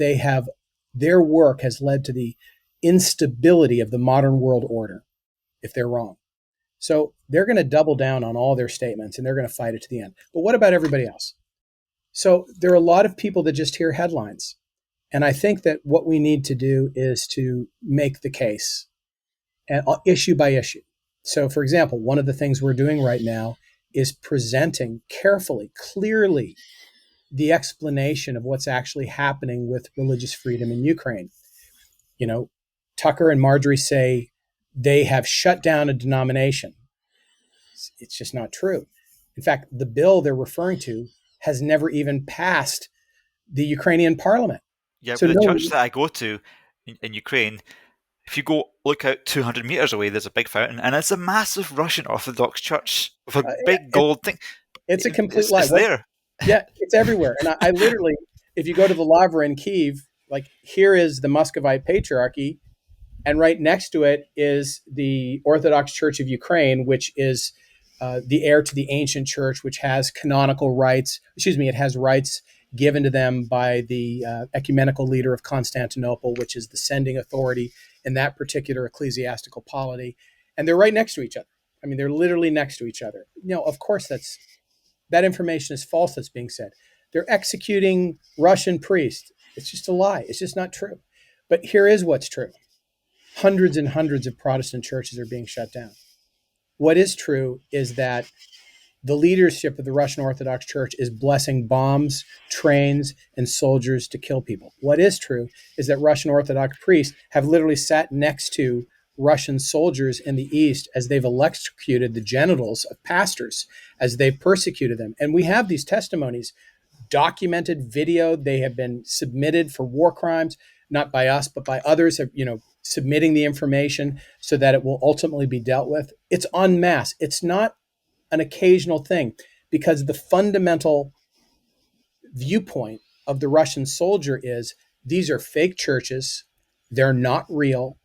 their work has led to the instability of the modern world order, if they're wrong. So they're going to double down on all their statements and they're going to fight it to the end. But what about everybody else? So there are a lot of people that just hear headlines. And I think that what we need to do is to make the case, and issue by issue. So, for example, one of the things we're doing right now is presenting carefully, clearly, the explanation of what's actually happening with religious freedom in Ukraine. You know, Tucker and Marjorie say they have shut down a denomination. It's just not true. In fact, the bill they're referring to has never even passed the Ukrainian parliament. Yeah, So but the no, church that I go to in Ukraine, if you go look out 200 meters away, there's a big fountain, and it's a massive Russian Orthodox church with a big it, gold thing. it's a complete lie. It's there. Yeah, it's everywhere. And I literally, if you go to the Lavra in Kyiv, like here is the Muscovite Patriarchy, and right next to it is the Orthodox Church of Ukraine, which is the heir to the ancient church, which has canonical rights. Excuse me, it has rights given to them by the ecumenical leader of Constantinople, which is the sending authority in that particular ecclesiastical polity. And they're right next to each other. I mean, they're literally next to each other. You know, of course, that information is false that's being said. They're executing Russian priests. It's just a lie. It's just not true. But here is what's true. Hundreds and hundreds of Protestant churches are being shut down. What is true is that the leadership of the Russian Orthodox Church is blessing bombs, trains, and soldiers to kill people. What is true is that Russian Orthodox priests have literally sat next to Russian soldiers in the East as they've electrocuted the genitals of pastors, as they've persecuted them. And we have these testimonies, documented video. They have been submitted for war crimes, not by us, but by others, submitting the information so that it will ultimately be dealt with. It's en masse. It's not an occasional thing, because the fundamental viewpoint of the Russian soldier is these are fake churches. They're not real.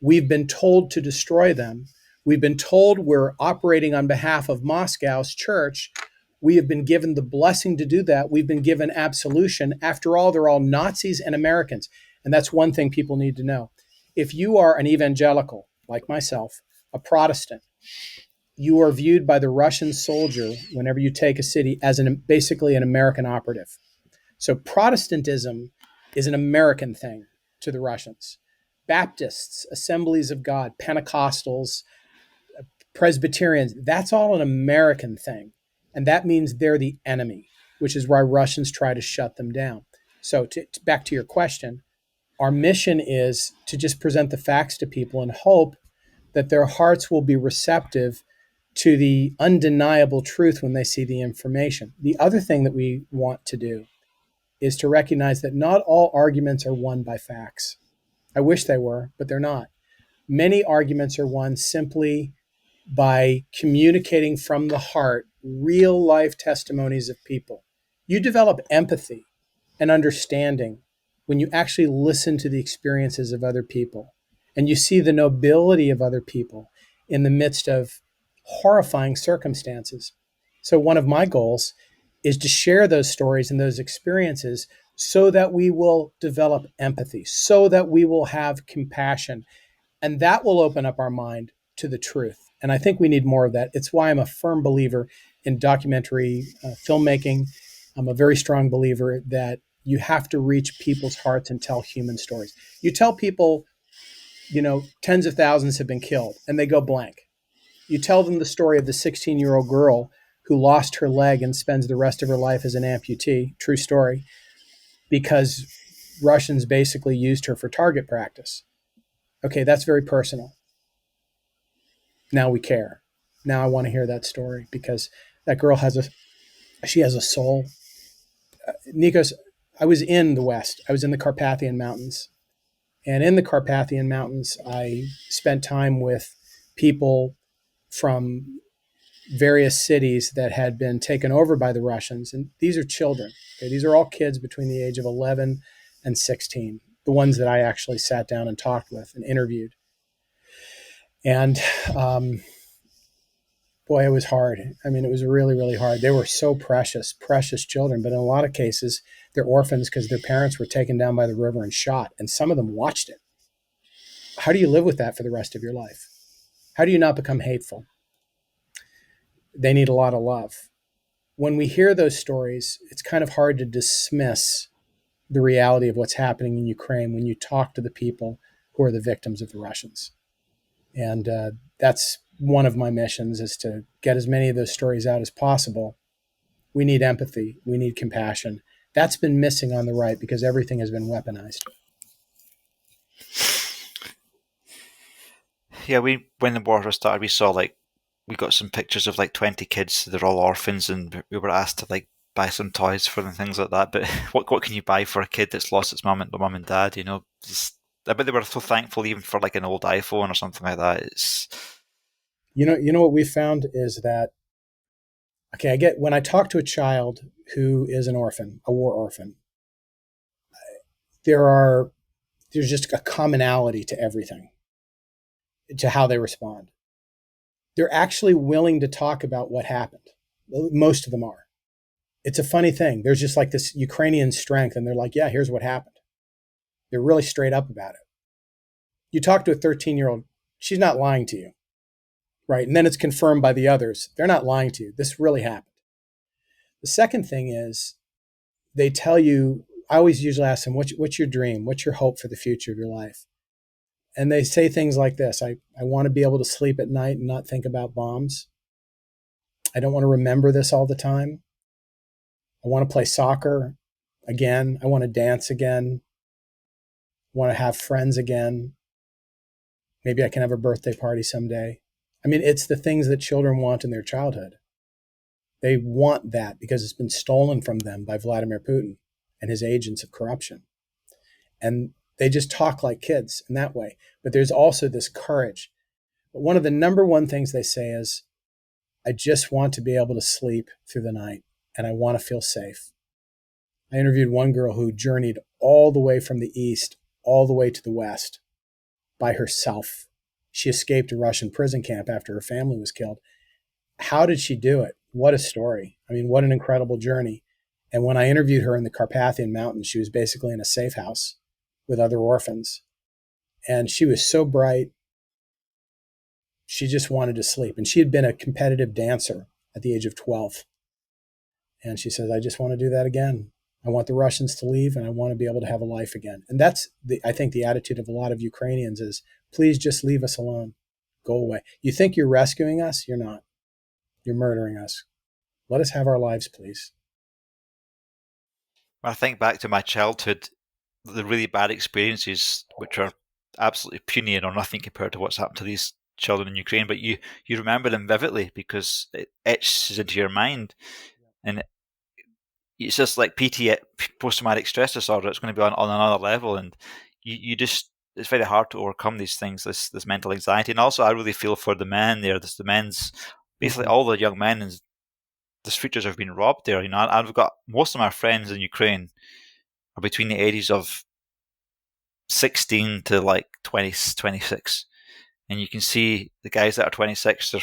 We've been told to destroy them. We've been told we're operating on behalf of Moscow's church. We have been given the blessing to do that. We've been given absolution. After all, they're all Nazis and Americans. And that's one thing people need to know. If you are an evangelical, like myself, a Protestant, you are viewed by the Russian soldier whenever you take a city as basically an American operative. So Protestantism is an American thing to the Russians. Baptists, Assemblies of God, Pentecostals, Presbyterians, that's all an American thing. And that means they're the enemy, which is why Russians try to shut them down. So back to your question, our mission is to just present the facts to people and hope that their hearts will be receptive to the undeniable truth when they see the information. The other thing that we want to do is to recognize that not all arguments are won by facts. I wish they were, but they're not. Many arguments are won simply by communicating from the heart real life testimonies of people. You develop empathy and understanding when you actually listen to the experiences of other people and you see the nobility of other people in the midst of horrifying circumstances. So one of my goals is to share those stories and those experiences so that we will develop empathy, so that we will have compassion, and that will open up our mind to the truth. And I think we need more of that. It's why I'm a firm believer in documentary filmmaking. I'm a very strong believer that you have to reach people's hearts and tell human stories. You tell people, tens of thousands have been killed, and they go blank. You tell them the story of the 16-year-old girl who lost her leg and spends the rest of her life as an amputee, true story, because Russians basically used her for target practice. Okay, that's very personal. Now we care. Now I want to hear that story because that girl has a soul. Nikos, I was in the West. I was in the Carpathian Mountains. And in the Carpathian Mountains, I spent time with people from various cities that had been taken over by the Russians. And these are children. Okay? These are all kids between the age of 11 and 16, the ones that I actually sat down and talked with and interviewed. And boy, it was hard. I mean, it was really, really hard. They were so precious, precious children. But in a lot of cases, they're orphans because their parents were taken down by the river and shot. And some of them watched it. How do you live with that for the rest of your life? How do you not become hateful? They need a lot of love. When we hear those stories, it's kind of hard to dismiss the reality of what's happening in Ukraine when you talk to the people who are the victims of the Russians. And that's one of my missions, is to get as many of those stories out as possible We need empathy. We need compassion. That's been missing on the right because everything has been weaponized. Yeah, when the war started, we got some pictures of like 20 kids. They're all orphans, and we were asked to like buy some toys for them, things like that. But what can you buy for a kid that's lost its mum and dad? I bet they were so thankful even for like an old iPhone or something like that. You know what we found is that, okay, when I talk to a child who is an orphan, a war orphan, there's just a commonality to everything, to how they respond. They're actually willing to talk about what happened. Most of them are. It's a funny thing. There's just like this Ukrainian strength, and they're like, yeah, here's what happened. They're really straight up about it. You talk to a 13-year-old, she's not lying to you, right? And then it's confirmed by the others. They're not lying to you. This really happened. The second thing is they tell you, I always usually ask them, what's your dream? What's your hope for the future of your life? And they say things like this. I want to be able to sleep at night and not think about bombs. I don't want to remember this all the time. I want to play soccer again. I want to dance again. I want to have friends again. Maybe I can have a birthday party someday. I mean, it's the things that children want in their childhood. They want that because it's been stolen from them by Vladimir Putin and his agents of corruption. And they just talk like kids in that way. But there's also this courage. But one of the number one things they say is, I just want to be able to sleep through the night and I want to feel safe. I interviewed one girl who journeyed all the way from the east, all the way to the west by herself. She escaped a Russian prison camp after her family was killed. How did she do it? What a story. I mean, what an incredible journey. And when I interviewed her in the Carpathian Mountains, she was basically in a safe house with other orphans. And she was so bright. She just wanted to sleep. And she had been a competitive dancer at the age of 12. And she says, I just want to do that again. I want the Russians to leave and I want to be able to have a life again. And that's, I think, the attitude of a lot of Ukrainians is, please just leave us alone. Go away. You think you're rescuing us? You're not. You're murdering us. Let us have our lives, please. When I think back to my childhood, the really bad experiences, which are absolutely puny and or nothing compared to what's happened to these children in Ukraine, but you remember them vividly because it etches into your mind, and it's just like post-traumatic stress disorder. It's going to be on another level, and you just, it's very hard to overcome these things, this mental anxiety. And also, I really feel for the men there. The men's basically all the young men and the futures have been robbed there. I've got most of my friends in Ukraine are between the ages of 16 to like 20, 26. And you can see the guys that are 26, they're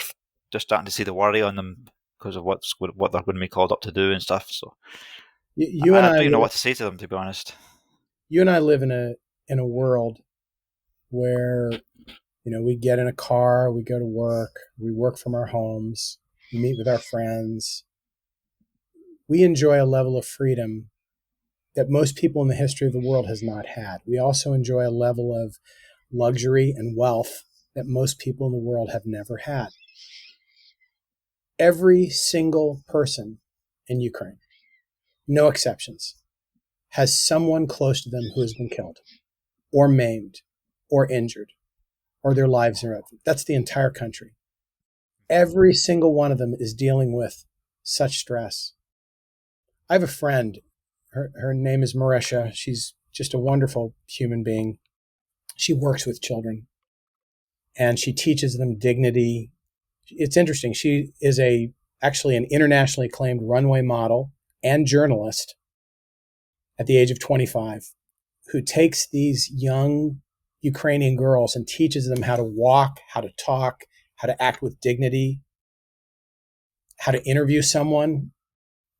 just starting to see the worry on them because of what they're going to be called up to do and stuff. So I don't even know what to say to them, to be honest. You and I live in a world where, we get in a car, we go to work, we work from our homes, we meet with our friends. We enjoy a level of freedom that most people in the history of the world has not had. We also enjoy a level of luxury and wealth that most people in the world have never had. Every single person in Ukraine, no exceptions, has someone close to them who has been killed or maimed or injured or their lives are over. That's the entire country. Every single one of them is dealing with such stress. I have a friend, her name is Majorie. She's just a wonderful human being. She works with children and she teaches them dignity. It's interesting. She is actually an internationally acclaimed runway model and journalist at the age of 25 who takes these young Ukrainian girls and teaches them how to walk, how to talk, how to act with dignity, how to interview someone,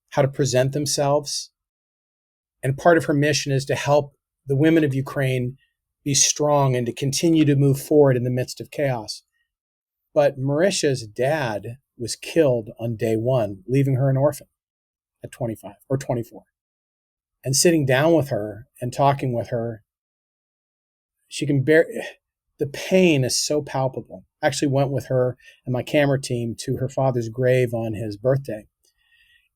how to present themselves. And part of her mission is to help the women of Ukraine be strong and to continue to move forward in the midst of chaos. But Maricia's dad was killed on day one, leaving her an orphan at 25 or 24. And sitting down with her and talking with her, she can bear, the pain is so palpable. I actually went with her and my camera team to her father's grave on his birthday.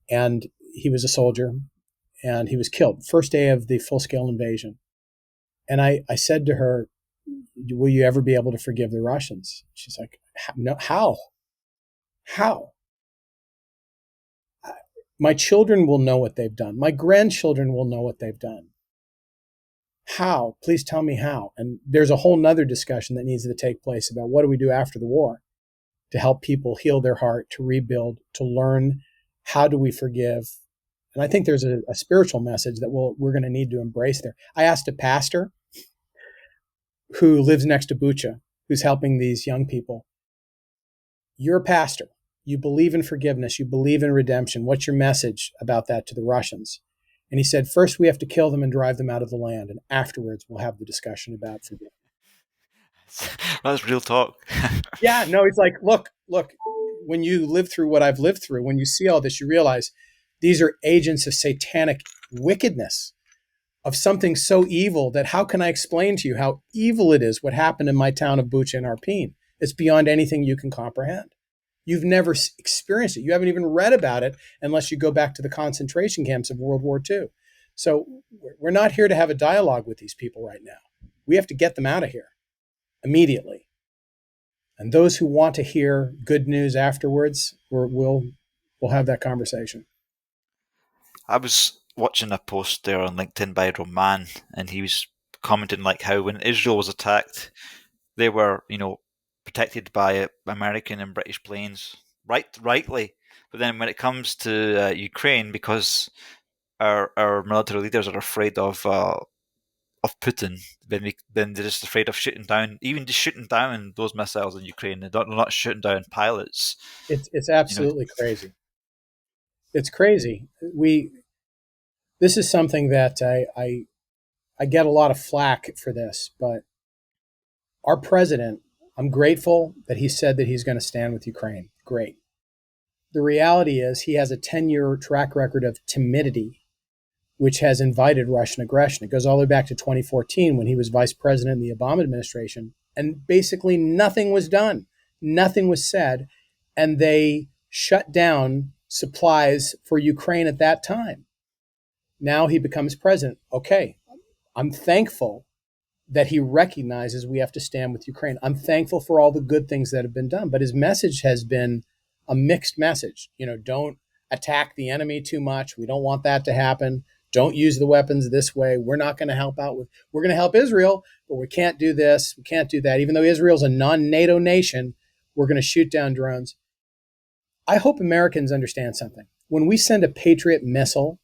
and he was a soldier, and he was killed first day of the full-scale invasion. And I said to her, will you ever be able to forgive the Russians? She's like, no, how? My children will know what they've done. My grandchildren will know what they've done. How? Please tell me how. And there's a whole nother discussion that needs to take place about what do we do after the war to help people heal their heart, to rebuild, to learn how do we forgive. And I think there's a spiritual message that we're going to need to embrace there. I asked a pastor who lives next to Bucha, who's helping these young people. You're a pastor. You believe in forgiveness. You believe in redemption. What's your message about that to the Russians? And he said, first we have to kill them and drive them out of the land. And afterwards we'll have the discussion about forgiveness. That's real talk. Yeah, no, he's like, look, when you live through what I've lived through, when you see all this, you realize these are agents of satanic wickedness, of something so evil that how can I explain to you how evil it is what happened in my town of Bucha and Irpin? It's beyond anything you can comprehend. You've never experienced it. You haven't even read about it unless you go back to the concentration camps of World War II. So we're not here to have a dialogue with these people right now. We have to get them out of here immediately. And those who want to hear good news afterwards, we'll have that conversation. I was watching a post there on LinkedIn by Roman, and he was commenting like how when Israel was attacked, they were, protected by American and British planes, rightly. But then when it comes to Ukraine, because our military leaders are afraid of Putin, then they're just afraid of shooting down those missiles in Ukraine. They're not shooting down pilots. It's absolutely crazy. It's crazy. This is something that I get a lot of flack for this, but our president, I'm grateful that he said that he's going to stand with Ukraine. Great. The reality is he has a 10-year track record of timidity, which has invited Russian aggression. It goes all the way back to 2014 when he was vice president in the Obama administration, and basically nothing was done. Nothing was said, and they shut down supplies for Ukraine at that time. Now he becomes president. Okay, I'm thankful that he recognizes we have to stand with Ukraine. I'm thankful for all the good things that have been done, but his message has been a mixed message. Don't attack the enemy too much. We don't want that to happen. Don't use the weapons this way. We're not going to help out we're going to help Israel, but we can't do this. We can't do that. Even though Israel's a non-NATO nation, we're going to shoot down drones. I hope Americans understand something. When we send a Patriot missile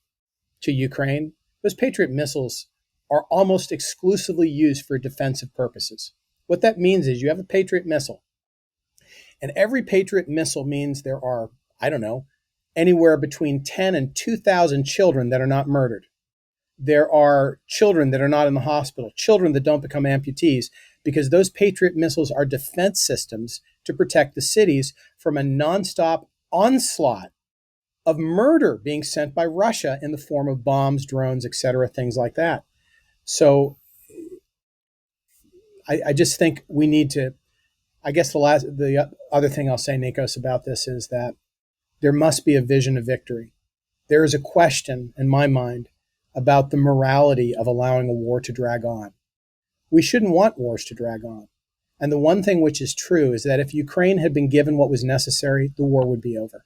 to Ukraine, those Patriot missiles are almost exclusively used for defensive purposes. What that means is you have a Patriot missile, and every Patriot missile means there are, anywhere between 10 and 2,000 children that are not murdered. There are children that are not in the hospital, children that don't become amputees, because those Patriot missiles are defense systems to protect the cities from a nonstop onslaught of murder being sent by Russia in the form of bombs, drones, etc., things like that. So I just think we need to, I guess the other thing I'll say, Nikos, about this is that there must be a vision of victory. There is a question in my mind about the morality of allowing a war to drag on. We shouldn't want wars to drag on. And the one thing which is true is that if Ukraine had been given what was necessary, the war would be over.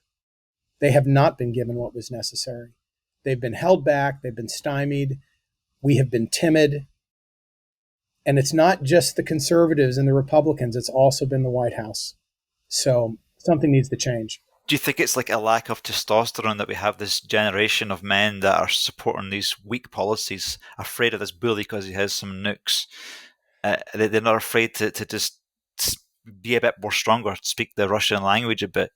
They have not been given what was necessary. They've been held back. They've been stymied. We have been timid. And it's not just the conservatives and the Republicans. It's also been the White House. So something needs to change. Do you think it's like a lack of testosterone that we have this generation of men that are supporting these weak policies, afraid of this bully because he has some nukes? They're not afraid to just be a bit more stronger, speak the Russian language a bit,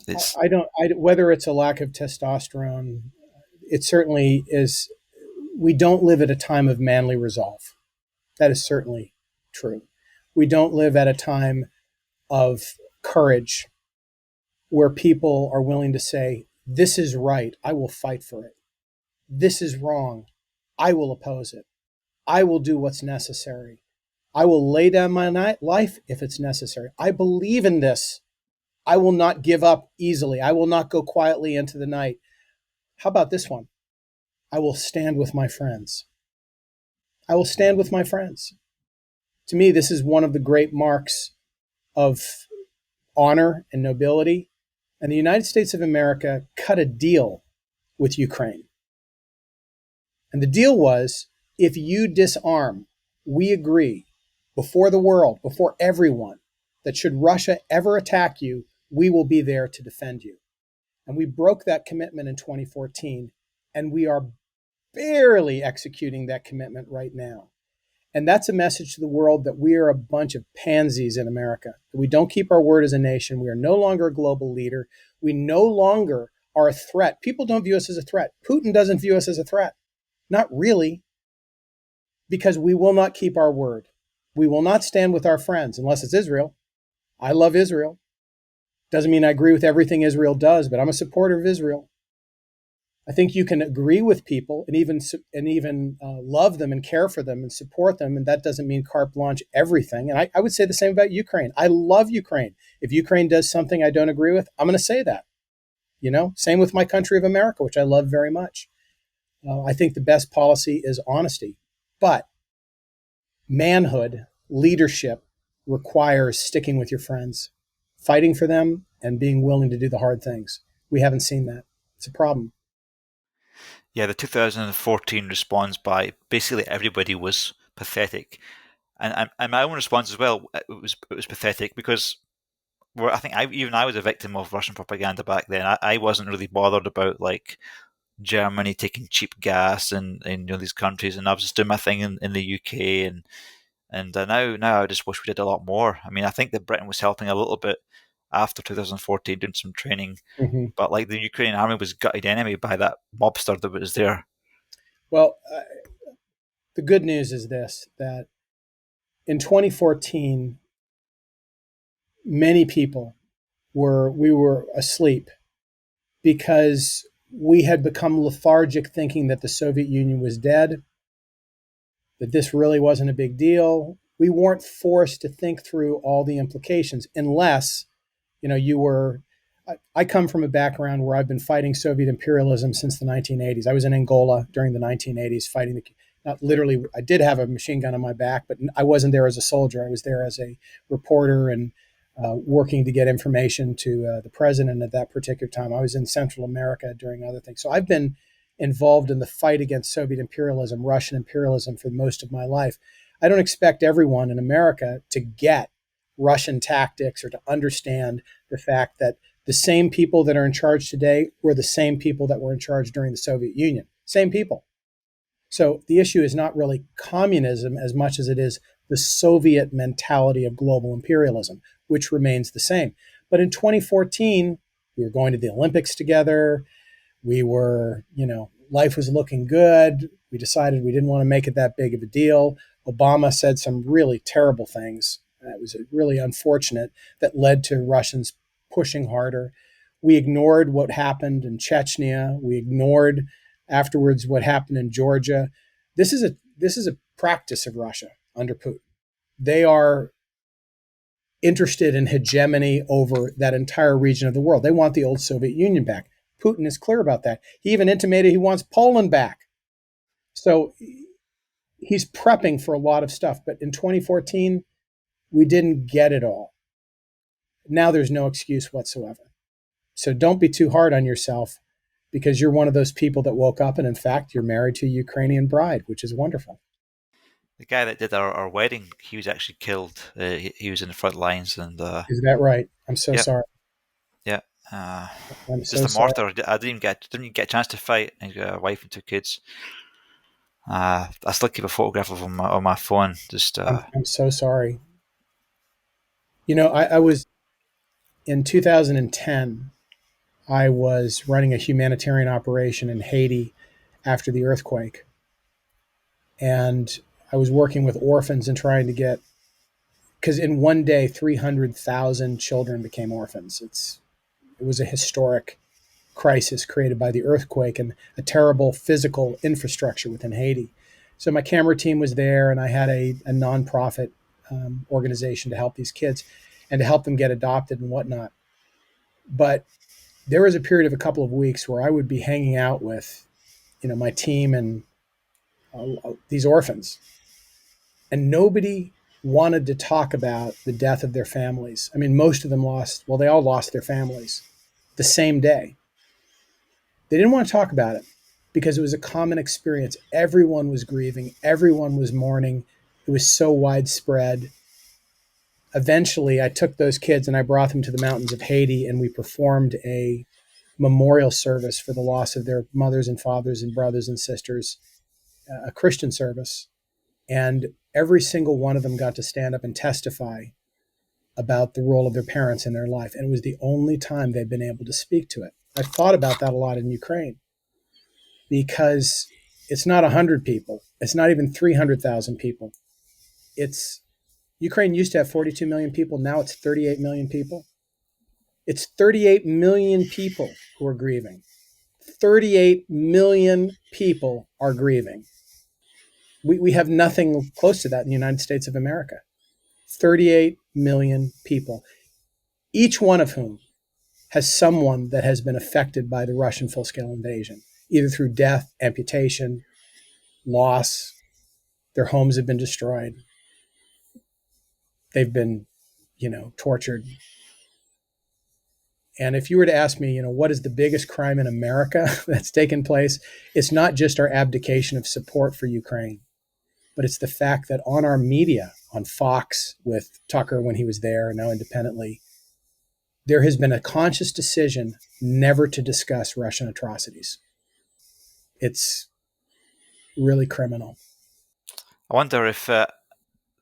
Whether it's a lack of testosterone, it certainly is. We don't live at a time of manly resolve. That is certainly true. We don't live at a time of courage where people are willing to say, this is right, I will fight for it. This is wrong, I will oppose it. I will do what's necessary. I will lay down my life if it's necessary. I believe in this. I will not give up easily. I will not go quietly into the night. How about this one? I will stand with my friends. I will stand with my friends. To me, this is one of the great marks of honor and nobility. And the United States of America cut a deal with Ukraine. And the deal was, if you disarm, we agree before the world, before everyone, that should Russia ever attack you, we will be there to defend you. And we broke that commitment in 2014, and we are barely executing that commitment right now. And that's a message to the world that we are a bunch of pansies in America, that we don't keep our word as a nation. We are no longer a global leader. We no longer are a threat. People don't view us as a threat. Putin doesn't view us as a threat. Not really, because we will not keep our word. We will not stand with our friends unless it's Israel. I love Israel. Doesn't mean I agree with everything Israel does, but I'm a supporter of Israel. I think you can agree with people and even love them and care for them and support them, and that doesn't mean carte blanche everything. And I would say the same about Ukraine. I love Ukraine. If Ukraine does something I don't agree with, I'm going to say that. Same with my country of America, which I love very much. I think the best policy is honesty, but manhood, leadership requires sticking with your friends, fighting for them, and being willing to do the hard things. We haven't seen that. It's a problem. Yeah, the 2014 response by basically everybody was pathetic, and my own response as well. It was pathetic because I think I was a victim of Russian propaganda back then. I wasn't really bothered about like Germany taking cheap gas and these countries, and I was just doing my thing in the UK and now I just wish we did a lot more. I mean, I think that Britain was helping a little bit after 2014, doing some training. Mm-hmm. But like the Ukrainian army was gutted anyway by that mobster that was there. Well, the good news is this, that in 2014, many people we were asleep because we had become lethargic thinking that the Soviet Union was dead, that this really wasn't a big deal. We weren't forced to think through all the implications unless, you were. I come from a background where I've been fighting Soviet imperialism since the 1980s. I was in Angola during the 1980s fighting not literally, I did have a machine gun on my back, but I wasn't there as a soldier. I was there as a reporter and working to get information to the president at that particular time. I was in Central America during other things. So I've been involved in the fight against Soviet imperialism, Russian imperialism for most of my life. I don't expect everyone in America to get Russian tactics or to understand the fact that the same people that are in charge today were the same people that were in charge during the Soviet Union. Same people. So the issue is not really communism as much as it is the Soviet mentality of global imperialism, which remains the same. But in 2014, we were going to the Olympics together. We were, life was looking good. We decided we didn't want to make it that big of a deal. Obama said some really terrible things. It was really unfortunate that led to Russians pushing harder. We ignored what happened in Chechnya. We ignored afterwards what happened in Georgia. This is a practice of Russia under Putin. They are interested in hegemony over that entire region of the world. They want the old Soviet Union back. Putin is clear about that. He even intimated he wants Poland back. So he's prepping for a lot of stuff. But in 2014, we didn't get it all. Now there's no excuse whatsoever. So don't be too hard on yourself because you're one of those people that woke up and, in fact, you're married to a Ukrainian bride, which is wonderful. The guy that did our wedding, he was actually killed. He was in the front lines, and Is that right? I'm so sorry. Yeah. I'm Just so a sorry. martyr. I didn't even get a chance to fight. He's got a wife and 2 kids. I still keep a photograph of him on my phone. Just I'm so sorry. I was in 2010. I was running a humanitarian operation in Haiti after the earthquake, and I was working with orphans and trying to get, because in one day 300,000 children became orphans. It was a historic crisis created by the earthquake and a terrible physical infrastructure within Haiti. So my camera team was there, and I had a nonprofit organization to help these kids and to help them get adopted and whatnot. But there was a period of a couple of weeks where I would be hanging out with, my team and these orphans, and nobody wanted to talk about the death of their families. I mean, most of them they all lost their families the same day. They didn't want to talk about it because it was a common experience. Everyone was grieving, everyone was mourning. It was so widespread. Eventually, I took those kids and I brought them to the mountains of Haiti, and we performed a memorial service for the loss of their mothers and fathers and brothers and sisters, a Christian service. And every single one of them got to stand up and testify about the role of their parents in their life. And it was the only time they'd been able to speak to it. I've thought about that a lot in Ukraine, because it's not 100 people. It's not even 300,000 people. Ukraine used to have 42 million people. Now it's 38 million people. It's 38 million people who are grieving. 38 million people are grieving. We have nothing close to that in the United States of America. 38 million people, each one of whom has someone that has been affected by the Russian full-scale invasion, either through death, amputation, loss. Their homes have been destroyed. They've been, tortured. And if you were to ask me, what is the biggest crime in America that's taken place, it's not just our abdication of support for Ukraine, but it's the fact that on our media, on Fox with Tucker when he was there, and now independently, there has been a conscious decision never to discuss Russian atrocities. It's really criminal. I wonder if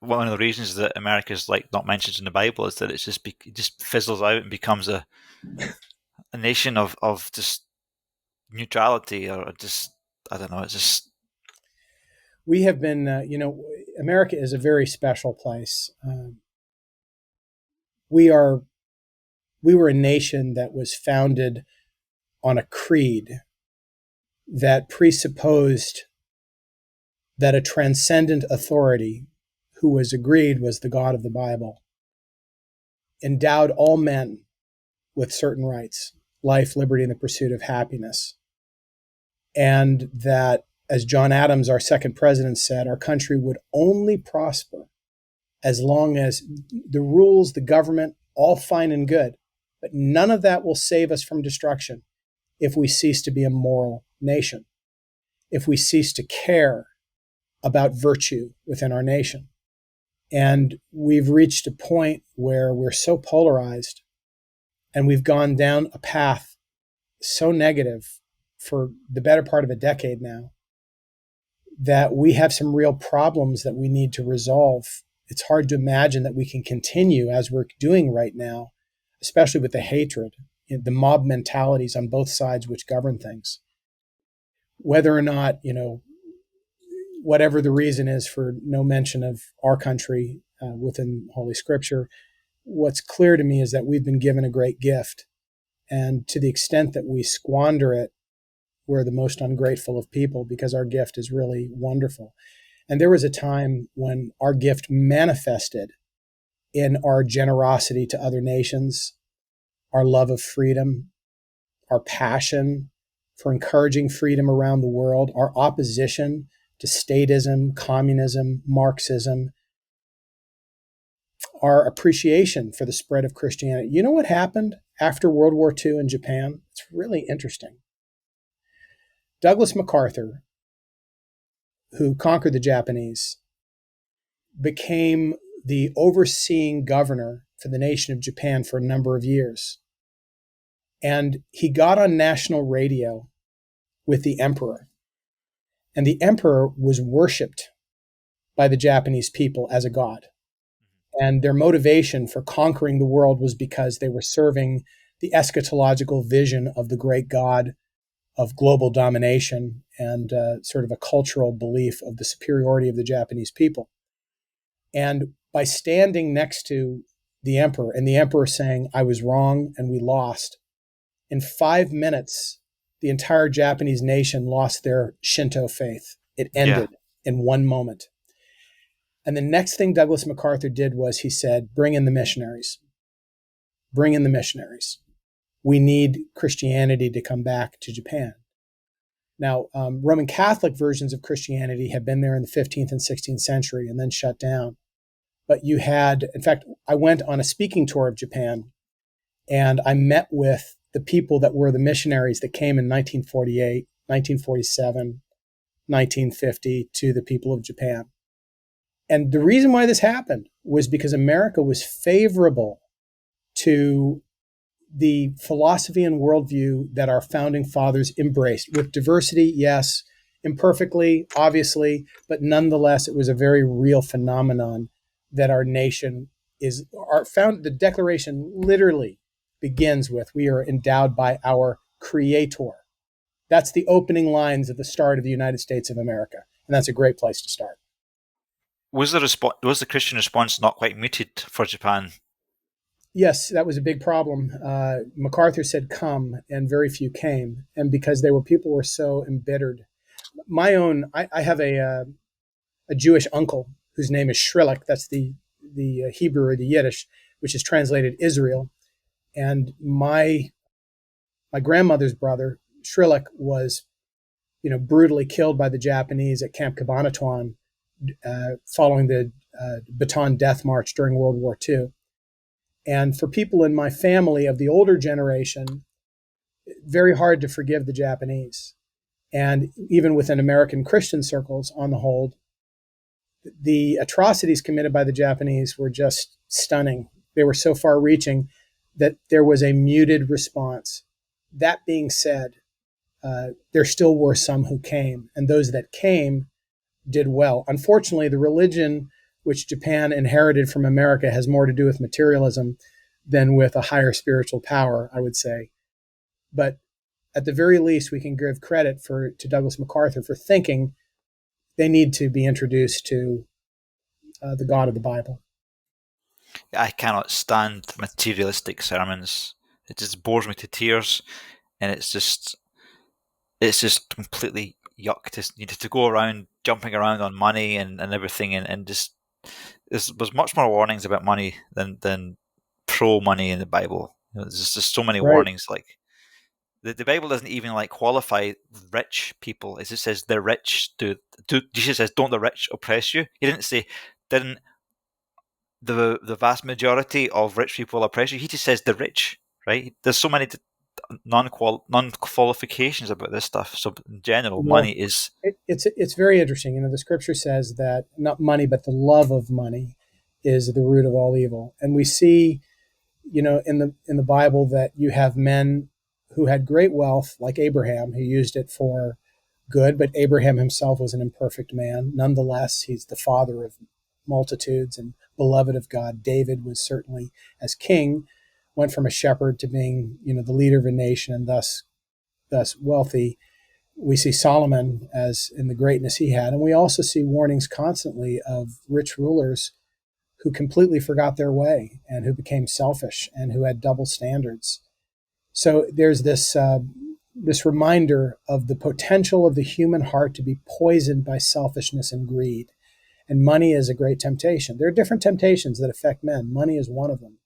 one of the reasons that America's not mentioned in the Bible is that it just fizzles out and becomes a nation of just neutrality, or just, I don't know, it's just... We have been, America is a very special place. We were a nation that was founded on a creed that presupposed that a transcendent authority, who was agreed was the God of the Bible, endowed all men with certain rights: life, liberty, and the pursuit of happiness. And that, as John Adams, our second president, said, our country would only prosper as long as the rules, the government, all fine and good, but none of that will save us from destruction if we cease to be a moral nation, if we cease to care about virtue within our nation. And we've reached a point where we're so polarized, and we've gone down a path so negative for the better part of a decade now, that we have some real problems that we need to resolve. It's hard to imagine that we can continue as we're doing right now, especially with the hatred, the mob mentalities on both sides which govern things. Whether or not, whatever the reason is for no mention of our country within Holy Scripture, what's clear to me is that we've been given a great gift. And to the extent that we squander it, we're the most ungrateful of people, because our gift is really wonderful. And there was a time when our gift manifested in our generosity to other nations, our love of freedom, our passion for encouraging freedom around the world, our opposition to statism, communism, Marxism, our appreciation for the spread of Christianity. You know what happened after World War II in Japan? It's really interesting. Douglas MacArthur, who conquered the Japanese, became the overseeing governor for the nation of Japan for a number of years. And he got on national radio with the emperor. And the emperor was worshipped by the Japanese people as a god. And their motivation for conquering the world was because they were serving the eschatological vision of the great god of global domination, and sort of a cultural belief of the superiority of the Japanese people. And by standing next to the emperor, and the emperor saying, I was wrong and we lost, in 5 minutes, the entire Japanese nation lost their Shinto faith. It ended in one moment. And the next thing Douglas MacArthur did was he said, bring in the missionaries. Bring in the missionaries. we need Christianity to come back to Japan. Now, Roman Catholic versions of Christianity have been there in the 15th and 16th century and then shut down. But you had, in fact, I went on a speaking tour of Japan, and I met with the people that were the missionaries that came in 1948, 1947, 1950 to the people of Japan. And the reason why this happened was because America was favorable to the philosophy and worldview that our founding fathers embraced, with diversity, yes, imperfectly, obviously, but nonetheless, it was a very real phenomenon that our nation is. The Declaration literally begins with, "We are endowed by our Creator." That's the opening lines of the start of the United States of America, and that's a great place to start. Was the Christian response not quite muted for Japan? Yes, that was a big problem. MacArthur said come, and very few came. And because people were so embittered. I have a Jewish uncle whose name is Shrilek. That's the Hebrew or the Yiddish, which is translated Israel. And my grandmother's brother, Shrilek, was, brutally killed by the Japanese at Camp Cabanatuan following the Bataan Death March during World War II. And for people in my family of the older generation, very hard to forgive the Japanese. And even within American Christian circles, on the whole, the atrocities committed by the Japanese were just stunning. They were so far-reaching that there was a muted response. That being said, there still were some who came, and those that came did well. Unfortunately, the religion which Japan inherited from America has more to do with materialism than with a higher spiritual power, I would say. But at the very least, we can give credit to Douglas MacArthur for thinking they need to be introduced to the God of the Bible. I cannot stand materialistic sermons. It just bores me to tears, and it's just completely yuck to go around jumping around on money and everything, and just there's much more warnings about money than pro money in the Bible. There's just so many warnings. Like the Bible doesn't even qualify rich people. It just says the rich Jesus says, "Don't the rich oppress you." He didn't say, "Didn't the vast majority of rich people oppress you?" He just says the rich, right? There's so many non-qualifications about this stuff. So in general, money is... It's very interesting. The scripture says that not money, but the love of money is the root of all evil. And we see, in the Bible that you have men who had great wealth, like Abraham, who used it for good, but Abraham himself was an imperfect man. Nonetheless, he's the father of multitudes and beloved of God. David was certainly, as king, went from a shepherd to being, the leader of a nation and thus wealthy. We see Solomon as in the greatness he had. And we also see warnings constantly of rich rulers who completely forgot their way and who became selfish and who had double standards. So there's this reminder of the potential of the human heart to be poisoned by selfishness and greed. And money is a great temptation. There are different temptations that affect men. Money is one of them.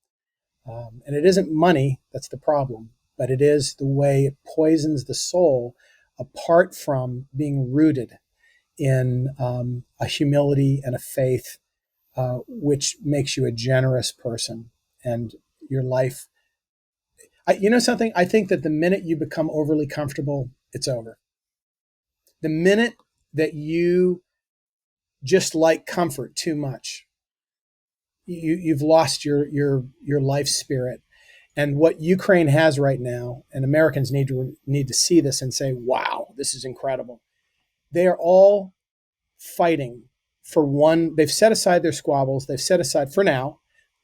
And it isn't money that's the problem, but it is the way it poisons the soul apart from being rooted in a humility and a faith which makes you a generous person and your life. Something? I think that the minute you become overly comfortable, it's over. The minute that you just like comfort too much, you've lost your life spirit. And what Ukraine has right now, and Americans need to see this and say, wow, this is incredible. They are all fighting for one. They've set aside their squabbles. They've set aside, for now,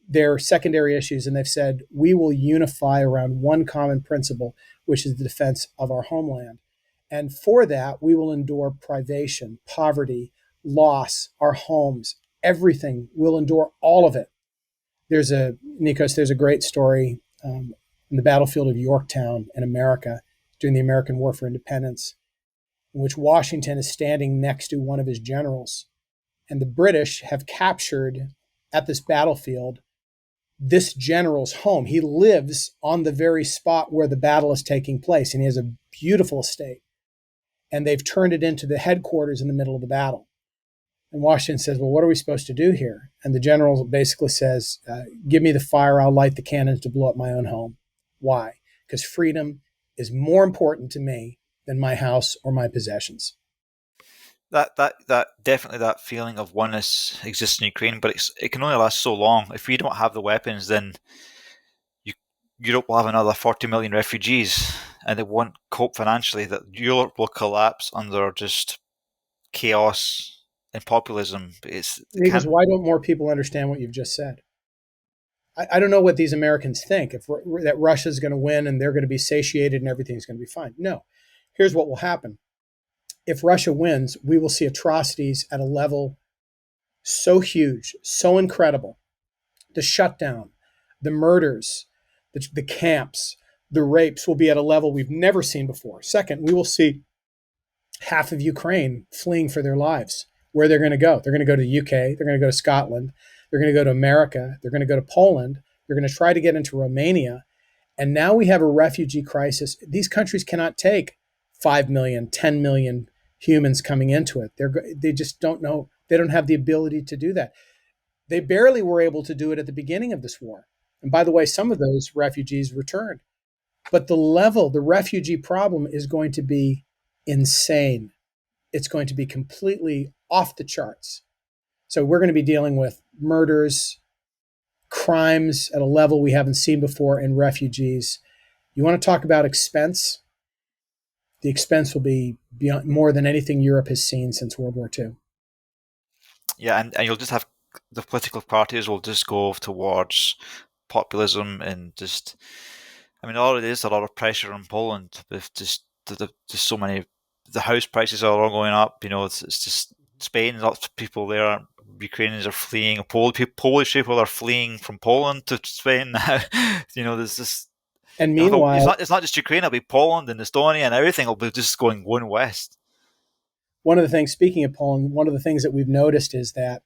their secondary issues, and they've said, we will unify around one common principle, which is the defense of our homeland. And for that, we will endure privation, poverty, loss, our homes, everything. We'll endure all of it. Nikos, there's a great story in the battlefield of Yorktown in America during the American War for Independence, in which Washington is standing next to one of his generals. And the British have captured at this battlefield this general's home. He lives on the very spot where the battle is taking place, and he has a beautiful estate. And they've turned it into the headquarters in the middle of the battle. And Washington says, well, what are we supposed to do here? And the general basically says, give me the fire, I'll light the cannons to blow up my own home. Why? Because freedom is more important to me than my house or my possessions. That definitely, that feeling of oneness exists in Ukraine, but it can only last so long. If we don't have the weapons, then Europe will have another 40 million refugees, and it won't cope financially. That Europe will collapse under just chaos and populism. Because why don't more people understand what you've just said? I don't know what these Americans think, that Russia's going to win and they're going to be satiated and everything's going to be fine. No. Here's what will happen. If Russia wins, we will see atrocities at a level so huge, so incredible. The shutdown, the murders, the camps, the rapes will be at a level we've never seen before. Second, we will see half of Ukraine fleeing for their lives. Where they're going to go? They're going to go to the UK. They're going to go to Scotland. They're going to go to America. They're going to go to Poland. They're going to try to get into Romania. And now we have a refugee crisis. These countries cannot take 5 million, 10 million humans coming into it. They just don't know. They don't have the ability to do that. They barely were able to do it at the beginning of this war. And by the way, some of those refugees returned. But the refugee problem is going to be insane. It's going to be completely off the charts. So we're going to be dealing with murders, crimes at a level we haven't seen before, and refugees. You want to talk about expense? The expense will be beyond more than anything Europe has seen since World War II. Yeah, and you'll just have the political parties will just go towards populism and just, I mean, all it is, a lot of pressure on Poland with just so many, the house prices are all going up. It's just Spain, lots of people there, Ukrainians are fleeing, Polish people are fleeing from Poland to Spain now. There's this. And meanwhile, it's not just Ukraine, it'll be Poland and Estonia, and everything will be just going west. One of the things, speaking of Poland, one of the things that we've noticed is that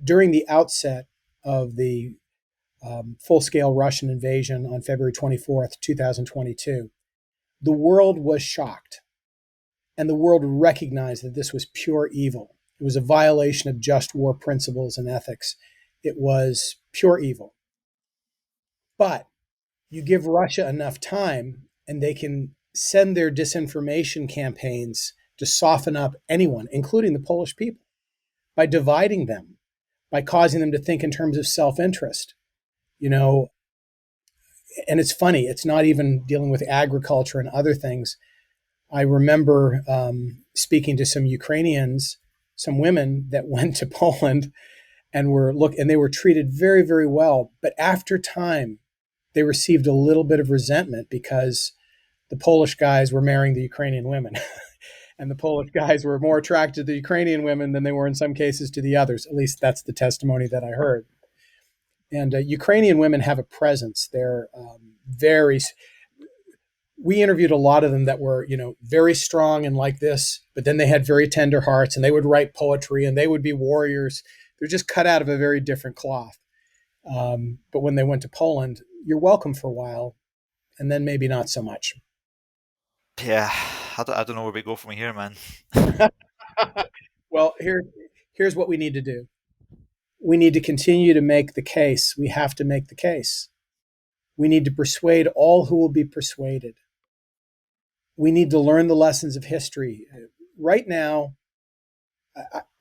during the outset of the full-scale Russian invasion on February 24th, 2022, the world was shocked. And the world recognized that this was pure evil. It was a violation of just war principles and ethics. It was pure evil. But you give Russia enough time, and they can send their disinformation campaigns to soften up anyone, including the Polish people, by dividing them, by causing them to think in terms of self-interest. And it's funny, it's not even dealing with agriculture and other things. I remember speaking to some Ukrainians, some women that went to Poland and they were treated very, very well. But after time, they received a little bit of resentment because the Polish guys were marrying the Ukrainian women. And the Polish guys were more attracted to the Ukrainian women than they were in some cases to the others. At least that's the testimony that I heard. And Ukrainian women have a presence. They're we interviewed a lot of them that were, very strong and like this, but then they had very tender hearts and they would write poetry and they would be warriors. They're just cut out of a very different cloth. But when they went to Poland, you're welcome for a while, and then maybe not so much. Yeah, I don't know where we go from here, man. Well, here's what we need to do. We need to continue to make the case. We have to make the case. We need to persuade all who will be persuaded. We need to learn the lessons of history. Right now,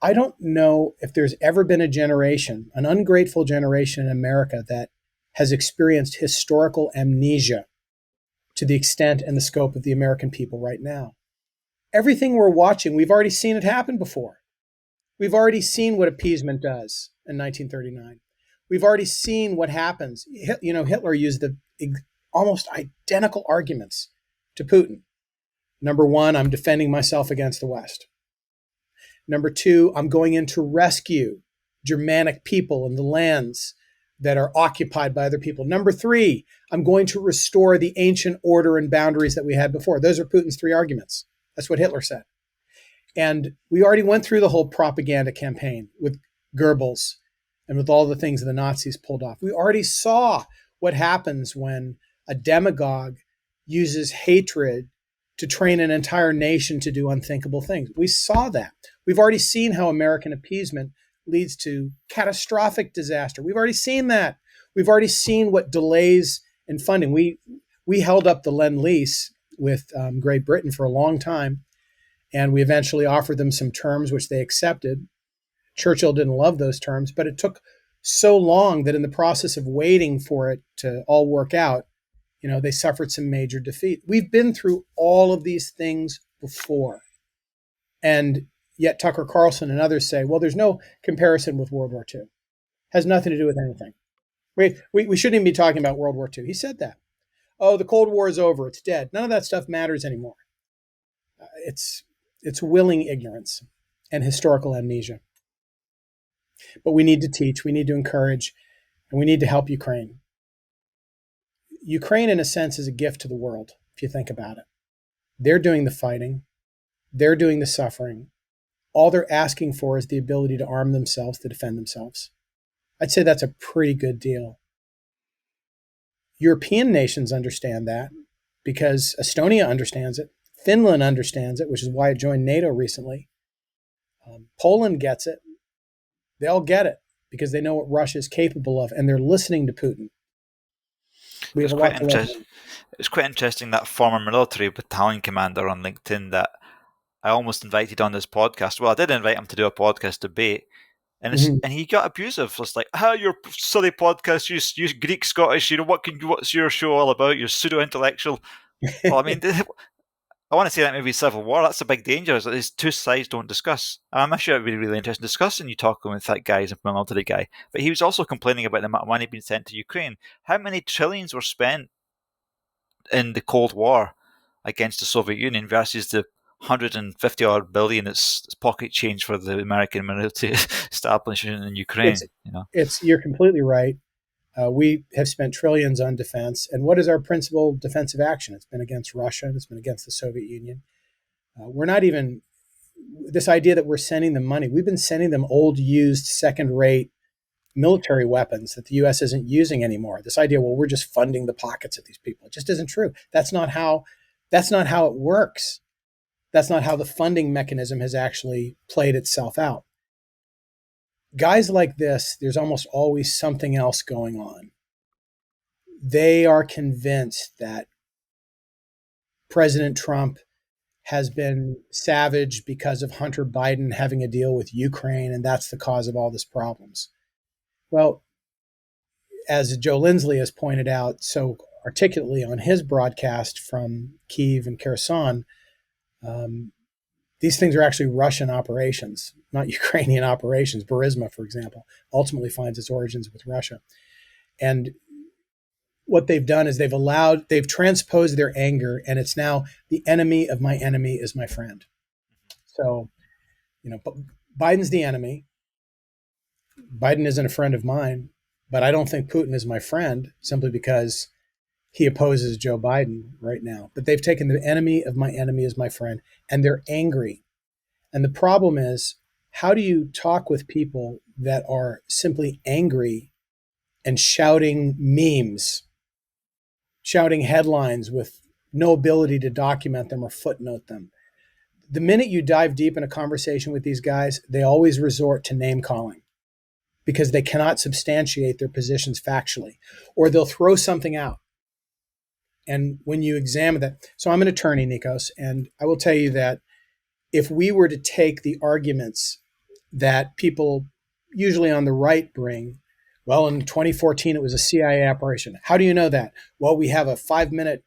I don't know if there's ever been a generation, an ungrateful generation in America that has experienced historical amnesia to the extent and the scope of the American people right now. Everything we're watching, we've already seen it happen before. We've already seen what appeasement does in 1939. We've already seen what happens. Hitler used the almost identical arguments to Putin. Number one, I'm defending myself against the West. Number two, I'm going in to rescue Germanic people in the lands that are occupied by other people. Number three, I'm going to restore the ancient order and boundaries that we had before. Those are Putin's three arguments. That's what Hitler said. And we already went through the whole propaganda campaign with Goebbels and with all the things the Nazis pulled off. We already saw what happens when a demagogue uses hatred to train an entire nation to do unthinkable things. We saw that. We've already seen how American appeasement leads to catastrophic disaster. We've already seen that. We've already seen what delays in funding. We held up the Lend-Lease with Great Britain for a long time, and we eventually offered them some terms which they accepted. Churchill didn't love those terms, but it took so long that in the process of waiting for it to all work out, they suffered some major defeat. We've been through all of these things before. And yet Tucker Carlson and others say, well, there's no comparison with World War II. Has nothing to do with anything. We shouldn't even be talking about World War II. He said that. Oh, the Cold War is over. It's dead. None of that stuff matters anymore. It's willing ignorance and historical amnesia. But we need to teach, we need to encourage, and we need to help Ukraine. Ukraine, in a sense, is a gift to the world, if you think about it. They're doing the fighting. They're doing the suffering. All they're asking for is the ability to arm themselves, to defend themselves. I'd say that's a pretty good deal. European nations understand that because Estonia understands it. Finland understands it, which is why it joined NATO recently. Poland gets it. They all get it because they know what Russia is capable of, and they're listening to Putin. It's quite interesting that former military battalion commander on LinkedIn that I almost invited on this podcast. Well, I did invite him to do a podcast debate, and and he got abusive. It's like, your silly podcast, you Greek Scottish, what's your show all about? You're pseudo intellectual. Well, I mean, I want to say that maybe civil war. That's a big danger. Is that these two sides don't discuss. I'm sure it'd be really interesting discussing you talking with that guy, a military guy. But he was also complaining about the amount of money being sent to Ukraine. How many trillions were spent in the Cold War against the Soviet Union versus the 150 odd billion it's pocket change for the American military establishment in Ukraine? You're completely right. We have spent trillions on defense. And what is our principal defensive action? It's been against Russia. It's been against the Soviet Union. We're not even, this idea that we're sending them money, we've been sending them old, used, second-rate military weapons that the U.S. isn't using anymore. This idea, well, we're just funding the pockets of these people. It just isn't true. That's not how it works. That's not how the funding mechanism has actually played itself out. Guys like this, there's almost always something else going on. They are convinced that President Trump has been savage because of Hunter Biden having a deal with Ukraine, and that's the cause of all these problems. Well, as Joe Lindsley has pointed out so articulately on his broadcast from Kyiv and Kherson, these things are actually Russian operations, not Ukrainian operations. Burisma, for example, ultimately finds its origins with Russia. And what they've done is they've transposed their anger, and it's now the enemy of my enemy is my friend. So, Biden's the enemy. Biden isn't a friend of mine, but I don't think Putin is my friend simply because he opposes Joe Biden right now. But they've taken the enemy of my enemy as my friend, and they're angry. And the problem is, how do you talk with people that are simply angry and shouting memes, shouting headlines with no ability to document them or footnote them? The minute you dive deep in a conversation with these guys, they always resort to name calling because they cannot substantiate their positions factually, or they'll throw something out. And when you examine that, so I'm an attorney, Nikos, and I will tell you that if we were to take the arguments that people usually on the right bring, well, in 2014, it was a CIA operation. How do you know that? Well, we have a 5-minute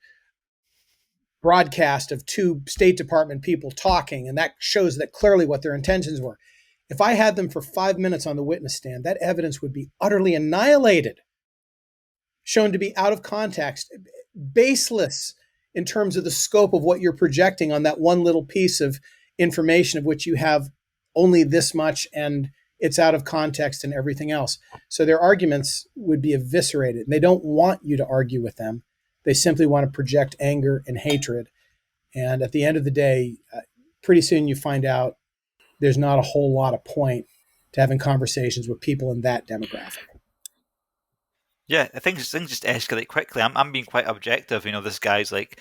broadcast of 2 State Department people talking, and that shows that clearly what their intentions were. If I had them for 5 minutes on the witness stand, that evidence would be utterly annihilated, shown to be out of context, baseless in terms of the scope of what you're projecting on that one little piece of information of which you have only this much, and it's out of context and everything else. So their arguments would be eviscerated. And they don't want you to argue with them. They simply want to project anger and hatred. And at the end of the day, pretty soon you find out there's not a whole lot of point to having conversations with people in that demographic. Yeah, I think things just escalate quickly. I'm being quite objective. This guy's like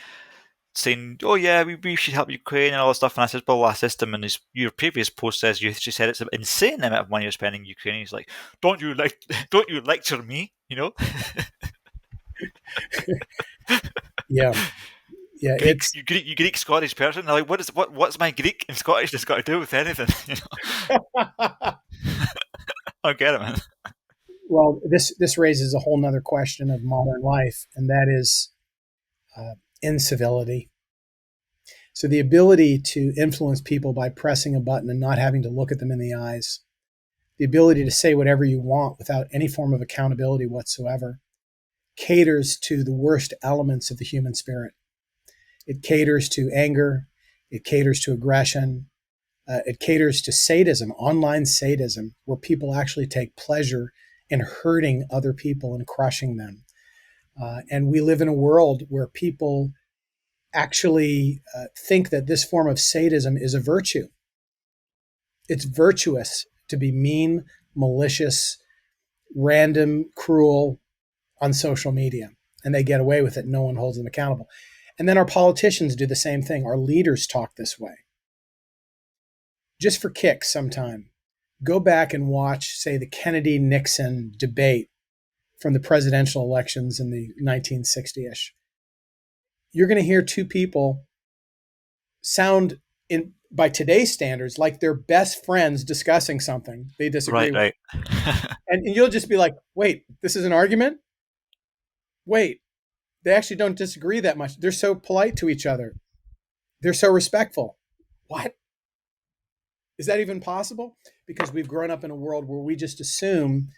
saying, "Oh yeah, we should help Ukraine and all this stuff." And I said, "Well, last system." And your previous post says she said it's an insane amount of money you're spending in Ukraine. He's like, "Don't you lecture me?" Yeah. Greek, you Greek Scottish person. They're like, what's my Greek and Scottish that's got to do with anything? I get it, man. Well, this raises a whole nother question of modern life, and that is incivility. So the ability to influence people by pressing a button and not having to look at them in the eyes, the ability to say whatever you want without any form of accountability whatsoever, caters to the worst elements of the human spirit. It caters to anger. It caters to aggression. It caters to sadism, online sadism, where people actually take pleasure in hurting other people and crushing them. And we live in a world where people actually think that this form of sadism is a virtue. It's virtuous to be mean, malicious, random, cruel on social media. And they get away with it. No one holds them accountable. And then our politicians do the same thing. Our leaders talk this way. Just for kicks sometime, go back and watch, say, the Kennedy-Nixon debate from the presidential elections in the 1960-ish. You're going to hear two people sound, by today's standards, like they're best friends discussing something they disagree with. Right. And you'll just be like, wait, this is an argument? Wait, they actually don't disagree that much. They're so polite to each other. They're so respectful. What? Is that even possible? Because we've grown up in a world where we just assume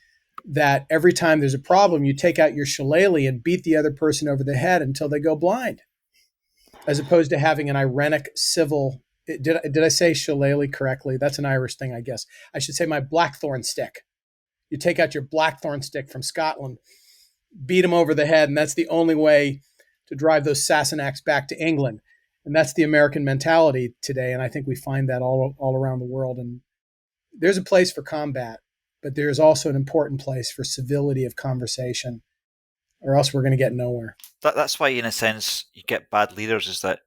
that every time there's a problem, you take out your shillelagh and beat the other person over the head until they go blind, as opposed to having an irenic civil. Did I say shillelagh correctly? That's an Irish thing, I guess. I should say my blackthorn stick. You take out your blackthorn stick from Scotland, beat them over the head, and that's the only way to drive those Sassenachs back to England. And that's the American mentality today, and I think we find that all around the world. And there's a place for combat, but there's also an important place for civility of conversation, or else we're going to get nowhere. That's why, in a sense, you get bad leaders, is that,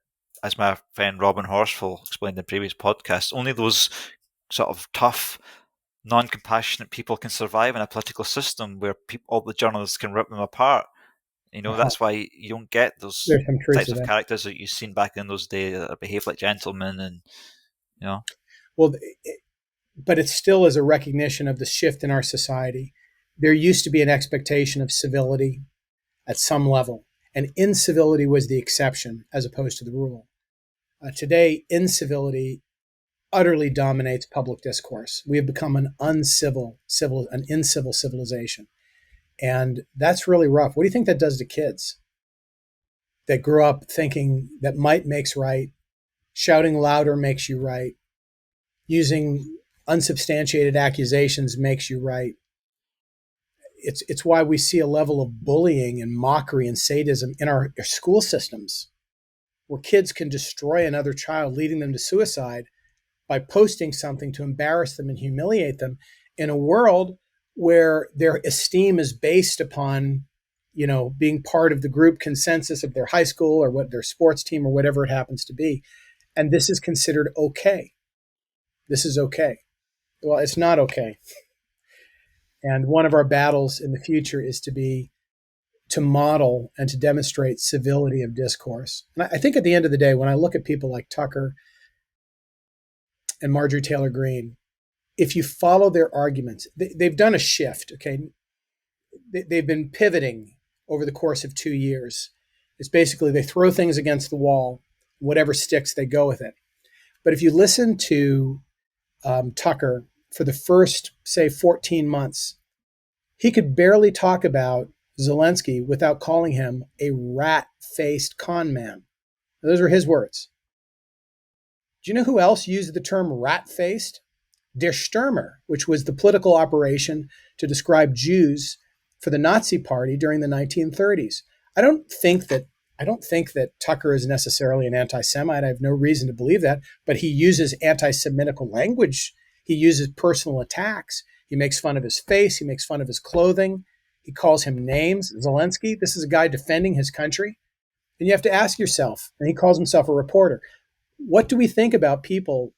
as my friend Robin Horsfall explained in previous podcasts, only those sort of tough, non-compassionate people can survive in a political system where all the journalists can rip them apart. That's why you don't get those types of characters that you've seen back in those days that behave like gentlemen, and Well, but it still is a recognition of the shift in our society. There used to be an expectation of civility at some level, and incivility was the exception as opposed to the rule. Today, incivility utterly dominates public discourse. We have become an uncivil civilization. And that's really rough. What do you think that does to kids that grow up thinking that might makes right, shouting louder makes you right, using unsubstantiated accusations makes you right? It's why we see a level of bullying and mockery and sadism in our school systems, where kids can destroy another child, leading them to suicide by posting something to embarrass them and humiliate them, in a world where their esteem is based upon, being part of the group consensus of their high school or what their sports team or whatever it happens to be. And this is considered okay. This is okay. Well, it's not okay. And one of our battles in the future is to model and to demonstrate civility of discourse. And I think at the end of the day, when I look at people like Tucker and Marjorie Taylor Greene, if you follow their arguments, they've done a shift, okay? They've been pivoting over the course of 2 years. It's basically they throw things against the wall, whatever sticks, they go with it. But if you listen to Tucker for the first, say, 14 months, he could barely talk about Zelensky without calling him a rat-faced con man. Now, those were his words. Do you know who else used the term rat-faced? Der Stürmer, which was the political operation to describe Jews for the Nazi Party during the 1930s. I don't think that Tucker is necessarily an anti-Semite. I have no reason to believe that, but he uses anti-Semitical language He uses personal attacks. He makes fun of his face. He makes fun of his clothing. He calls him names. Zelensky, this is a guy defending his country. And you have to ask yourself, and he calls himself a reporter, what do we think about people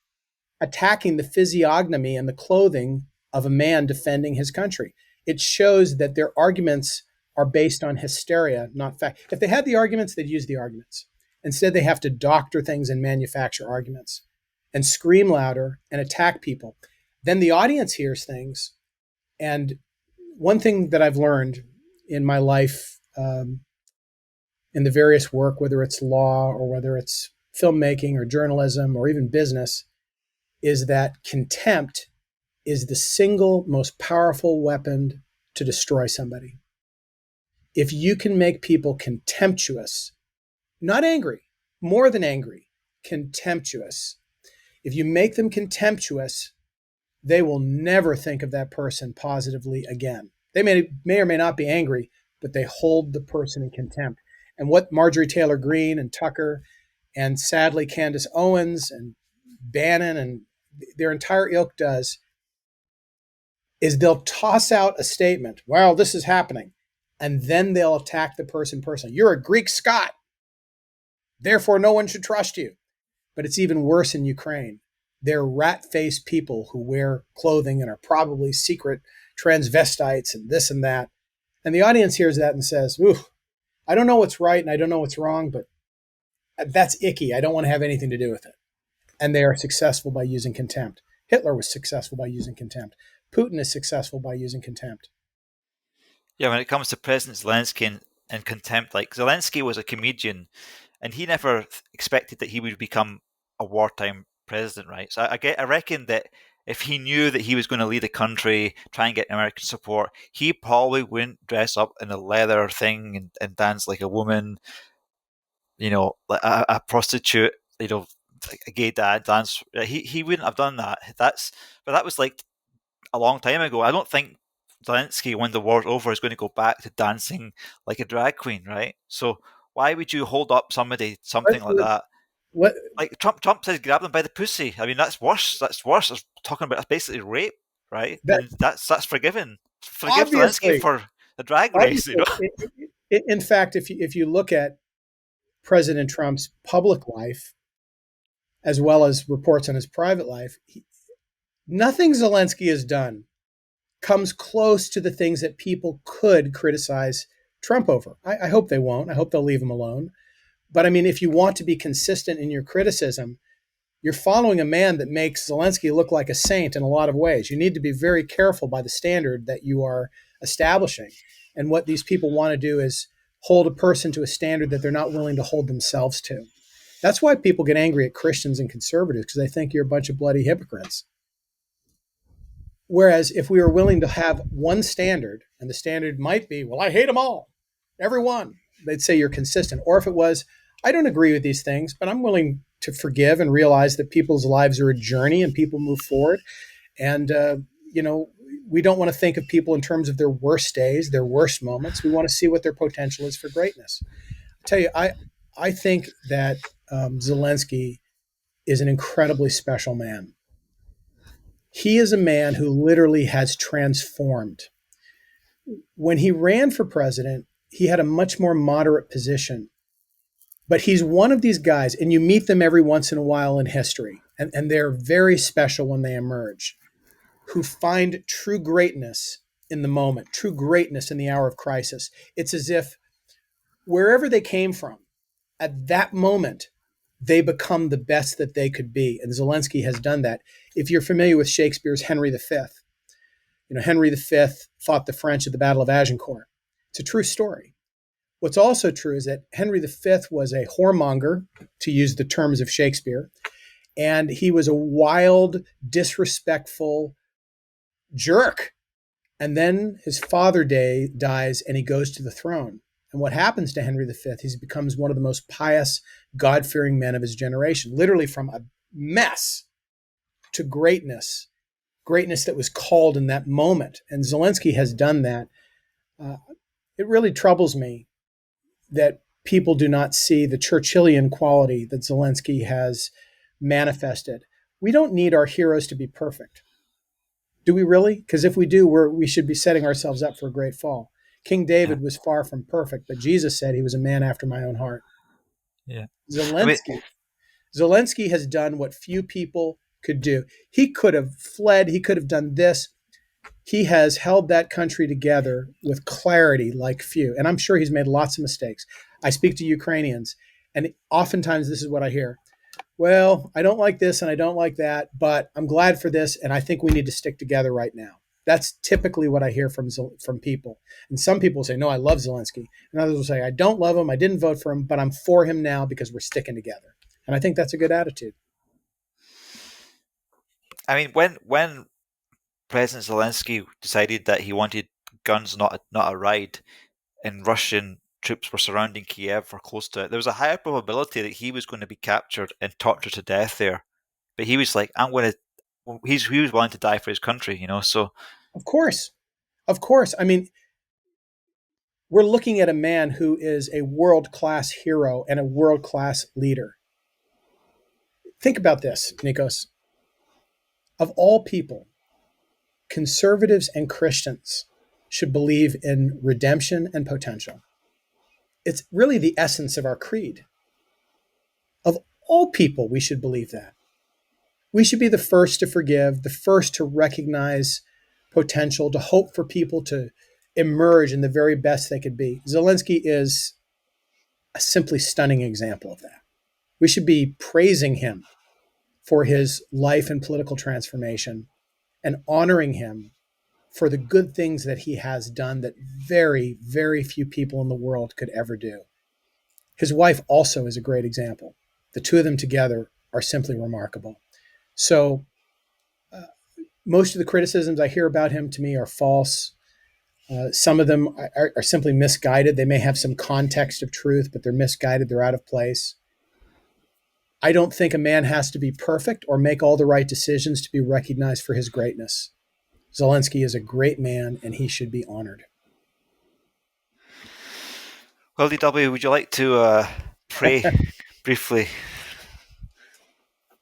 attacking the physiognomy and the clothing of a man defending his country? It shows that their arguments are based on hysteria, not fact. If they had the arguments, they'd use the arguments. Instead, they have to doctor things and manufacture arguments and scream louder and attack people. Then the audience hears things. And one thing that I've learned in my life, in the various work, whether it's law or whether it's filmmaking or journalism or even business, is that contempt is the single most powerful weapon to destroy somebody. If you can make people contemptuous, not angry, more than angry, contemptuous. If you make them contemptuous, they will never think of that person positively again. They may or may not be angry, but they hold the person in contempt. And what Marjorie Taylor Greene and Tucker and sadly Candace Owens and Bannon and their entire ilk does is they'll toss out a statement, well, this is happening, and then they'll attack the person personally. You're a Greek Scot, therefore no one should trust you. But it's even worse in Ukraine. They're rat-faced people who wear clothing and are probably secret transvestites and this and that. And the audience hears that and says, ooh, I don't know what's right and I don't know what's wrong, but that's icky. I don't want to have anything to do with it. And they are successful by using contempt. Hitler was successful by using contempt. Putin is successful by using contempt. Yeah, when it comes to President Zelensky and contempt, like Zelensky was a comedian and he never expected that he would become a wartime president, right? So I reckon that if he knew that he was going to lead a country, try and get American support, he probably wouldn't dress up in a leather thing and dance like a woman, like a prostitute, like a gay dad dance. He wouldn't have done that. But that was like a long time ago. I don't think Zelensky, when the war's over, is going to go back to dancing like a drag queen, right? So why would you hold up something like that? What? Like Trump says, grab them by the pussy. I mean, that's worse. That's worse. It's talking about basically rape, right? And that's forgiven. Forgive Zelensky for the drag race. In fact, if you look at President Trump's public life, as well as reports on his private life, nothing Zelensky has done comes close to the things that people could criticize Trump over. I hope they won't. I hope they'll leave him alone. But I mean, if you want to be consistent in your criticism, you're following a man that makes Zelensky look like a saint in a lot of ways. You need to be very careful by the standard that you are establishing. And what these people want to do is hold a person to a standard that they're not willing to hold themselves to. That's why people get angry at Christians and conservatives, because they think you're a bunch of bloody hypocrites. Whereas if we were willing to have one standard, and the standard might be, well, I hate them all, everyone, they'd say you're consistent. Or if it was, I don't agree with these things, but I'm willing to forgive and realize that people's lives are a journey and people move forward. And, we don't want to think of people in terms of their worst days, their worst moments. We want to see what their potential is for greatness. I tell you, I think that Zelensky is an incredibly special man. He is a man who literally has transformed. When he ran for president, he had a much more moderate position. But he's one of these guys, and you meet them every once in a while in history, and they're very special when they emerge, who find true greatness in the moment, true greatness in the hour of crisis. It's as if wherever they came from, at that moment, they become the best that they could be. And Zelensky has done that. If you're familiar with Shakespeare's Henry V, Henry V fought the French at the Battle of Agincourt. It's a true story. What's also true is that Henry V was a whoremonger, to use the terms of Shakespeare, and he was a wild, disrespectful jerk. And then his father dies and he goes to the throne. And what happens to Henry V? He becomes one of the most pious, God-fearing men of his generation, literally from a mess to greatness that was called in that moment. And Zelensky has done that. It really troubles me that people do not see the Churchillian quality that Zelensky has manifested. We don't need our heroes to be perfect. Do we really? Because if we do, we should be setting ourselves up for a great fall. King Yeah. David was far from perfect, but Jesus said he was a man after my own heart. Yeah. I mean, Zelensky has done what few people could do. He could have fled. He could have done this. He has held that country together with clarity like few. And I'm sure he's made lots of mistakes. I speak to Ukrainians, and oftentimes this is what I hear. Well, I don't like this and I don't like that, but I'm glad for this, and I think we need to stick together right now. That's typically what I hear from people. And some people say, no, I love Zelensky. And others will say, I don't love him. I didn't vote for him, but I'm for him now because we're sticking together. And I think that's a good attitude. when President Zelensky decided that he wanted guns, not a ride, and Russian troops were surrounding Kiev or close to it, there was a higher probability that he was going to be captured and tortured to death there. But he was like, I'm going to. He was willing to die for his country, So Of course. Of course. I mean, we're looking at a man who is a world-class hero and a world-class leader. Think about this, Nikos. Of all people, conservatives and Christians should believe in redemption and potential. It's really the essence of our creed. Of all people, we should believe that. We should be the first to forgive, the first to recognize potential, to hope for people to emerge in the very best they could be. Zelensky is a simply stunning example of that. We should be praising him for his life and political transformation and honoring him for the good things that he has done that very, very few people in the world could ever do. His wife also is a great example. The two of them together are simply remarkable. So most of the criticisms I hear about him to me are false. Some of them are simply misguided. They may have some context of truth, but they're misguided. They're out of place. I don't think a man has to be perfect or make all the right decisions to be recognized for his greatness. Zelensky is a great man, and he should be honored. Well, DW, would you like to pray briefly?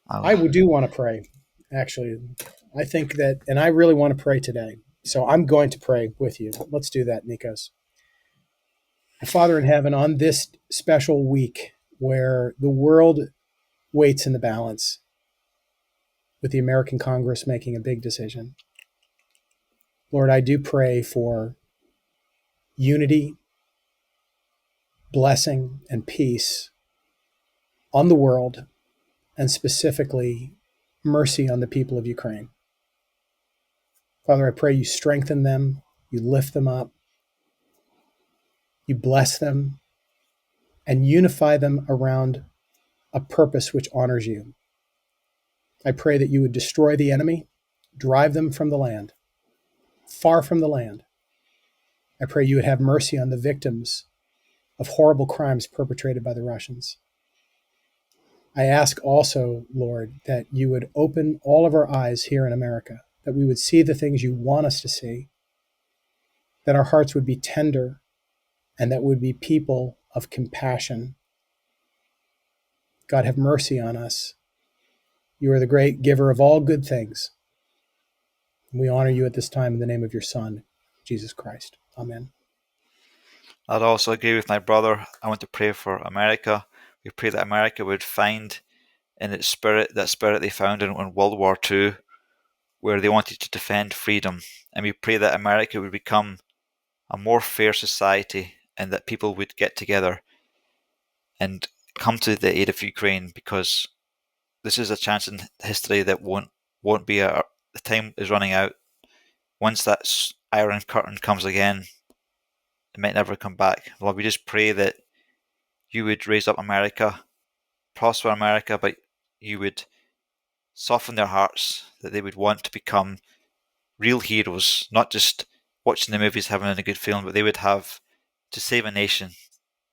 I do want to pray, actually. I think that, and I really want to pray today. So I'm going to pray with you. Let's do that, Nikos. Father in heaven, on this special week where the world waits in the balance with the American Congress making a big decision, Lord, I do pray for unity, blessing, and peace on the world, and specifically mercy on the people of Ukraine. Father, I pray you strengthen them, you lift them up, you bless them, and unify them around a purpose which honors you. I pray that you would destroy the enemy, drive them from the land, far from the land. I pray you would have mercy on the victims of horrible crimes perpetrated by the Russians. I ask also, Lord, that you would open all of our eyes here in America, that we would see the things you want us to see, that our hearts would be tender, and that we would be people of compassion. God, have mercy on us. You are the great giver of all good things. We honor you at this time in the name of your Son, Jesus Christ. Amen. I'd also agree with my brother. I want to pray for America. We pray that America would find in its spirit that spirit they found in World War II, where they wanted to defend freedom. And we pray that America would become a more fair society and that people would get together and come to the aid of Ukraine, because this is a chance in history that won't be the time is running out. Once that iron curtain comes again, it might never come back. Lord, we just pray that you would raise up America, prosper America, but you would soften their hearts, that they would want to become real heroes, not just watching the movies, having a good feeling, but they would have to save a nation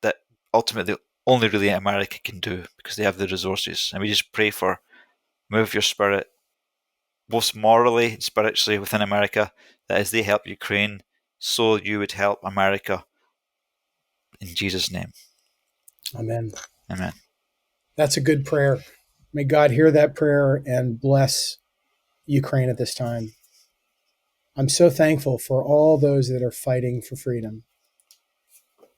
that ultimately only really America can do because they have the resources. And we just pray for move your spirit, both morally and spiritually within America, that as they help Ukraine, so you would help America. In Jesus' name. Amen. Amen. That's a good prayer. May God hear that prayer and bless Ukraine at this time. I'm so thankful for all those that are fighting for freedom.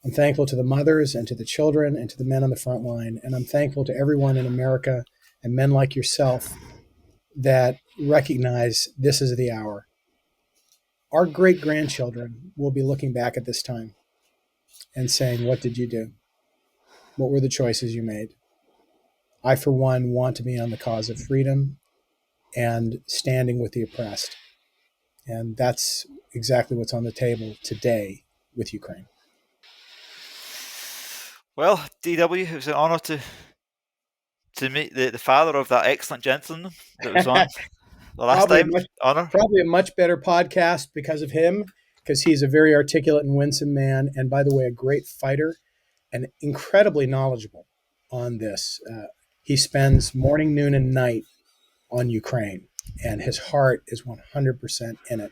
I'm thankful to the mothers and to the children and to the men on the front line. And I'm thankful to everyone in America and men like yourself that recognize this is the hour. Our great grandchildren will be looking back at this time and saying, what did you do? What were the choices you made? I, for one, want to be on the cause of freedom and standing with the oppressed. And that's exactly what's on the table today with Ukraine. Well, DW, it was an honour to meet the father of that excellent gentleman that was on the last probably a time. much Honour. probably a much better podcast because of him, because he's a very articulate and winsome man, and by the way, a great fighter and incredibly knowledgeable on this. He spends morning, noon, and night on Ukraine, and his heart is 100% in it.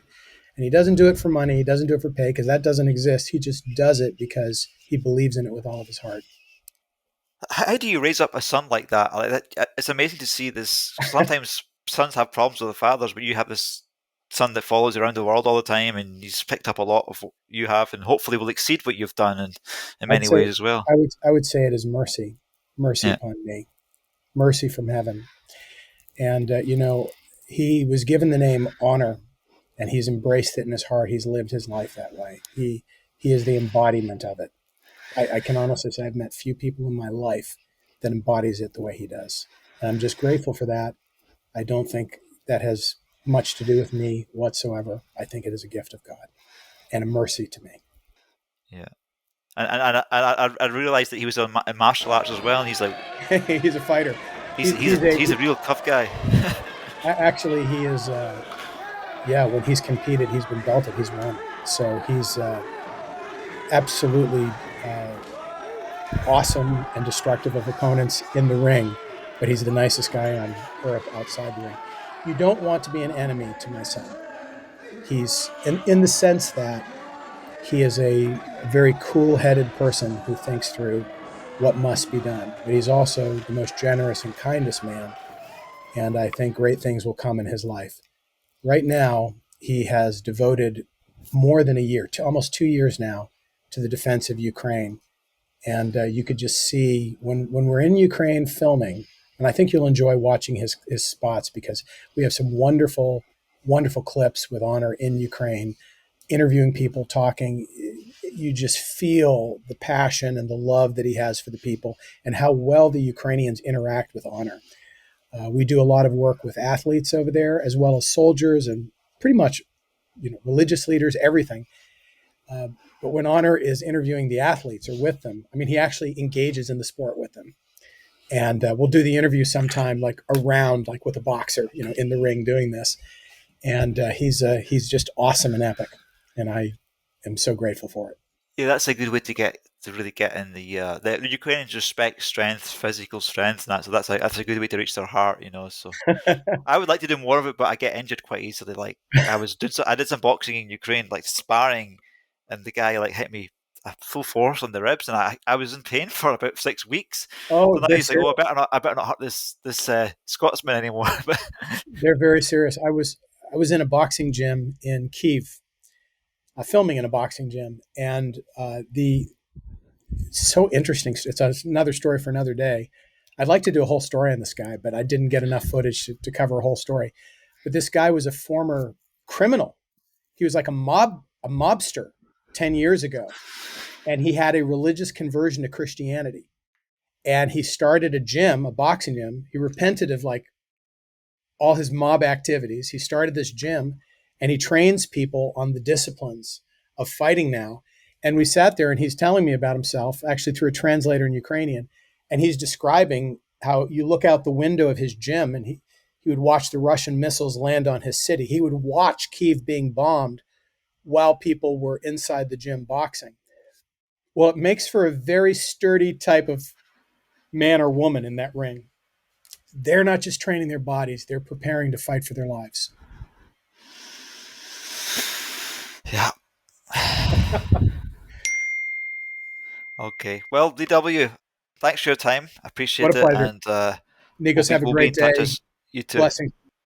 And he doesn't do it for money. He doesn't do it for pay because that doesn't exist. He just does it because he believes in it with all of his heart. How do you raise up a son like that? It's amazing to see this. Sometimes sons have problems with their fathers, but you have this son that follows you around the world all the time, and he's picked up a lot of what you have, and hopefully will exceed what you've done in I'd many say ways as well. I would say it is mercy Yeah. upon me, mercy from heaven. And he was given the name Honor, and he's embraced it in his heart. He's lived his life that way. He is the embodiment of it. I can honestly say I've met few people in my life that embodies it the way he does. And I'm just grateful for that. I don't think that has much to do with me whatsoever. I think it is a gift of God and a mercy to me. Yeah. And I realized that he was in martial arts as well, and he's like, He's a fighter. he's a real tough guy. Actually, he is. When he's competed, he's been belted. He's won. So he's absolutely awesome and destructive of opponents in the ring, but he's the nicest guy on earth outside the ring. You don't want to be an enemy to my son. He's in the sense that he is a very cool-headed person who thinks through what must be done, but he's also the most generous and kindest man, and I think great things will come in his life. Right now, he has devoted more than a year, to almost 2 years now, to the defense of Ukraine. And you could just see when we're in Ukraine filming, and I think you'll enjoy watching his spots because we have some wonderful, wonderful clips with Honor in Ukraine, interviewing people, talking. You just feel the passion and the love that he has for the people and how well the Ukrainians interact with Honor. We do a lot of work with athletes over there, as well as soldiers and pretty much, religious leaders, everything. But when Honor is interviewing the athletes or with them, I mean, he actually engages in the sport with them. And we'll do the interview sometime, like around, like with a boxer, in the ring doing this. And he's just awesome and epic, and I am so grateful for it. Yeah, that's a good way to really get in the Ukrainians respect strength, physical strength, and that. So that's a good way to reach their heart, So I would like to do more of it, but I get injured quite easily. Like I did some boxing in Ukraine, like sparring, and the guy like hit me at full force on the ribs, and I was in pain for about 6 weeks. Oh, So now they're he's like, serious. "Oh, I better not hurt this Scotsman anymore." They're very serious. I was in a boxing gym in Kiev, filming in a boxing gym, and the so interesting. It's another story for another day. I'd like to do a whole story on this guy, but I didn't get enough footage to cover a whole story. But this guy was a former criminal. He was like a mobster 10 years ago, and he had a religious conversion to Christianity. And he started a gym, a boxing gym. He repented of like all his mob activities. He started this gym, and he trains people on the disciplines of fighting now. And we sat there, and he's telling me about himself, actually through a translator in Ukrainian. And he's describing how you look out the window of his gym, and he would watch the Russian missiles land on his city. He would watch Kiev being bombed while people were inside the gym boxing. Well, it makes for a very sturdy type of man or woman in that ring. They're not just training their bodies, they're preparing to fight for their lives. Yeah. Okay. Well, DW, thanks for your time. I What appreciate a it, pleasure. and Nikos, have a we'll be great in touch day. as you too. Blessings.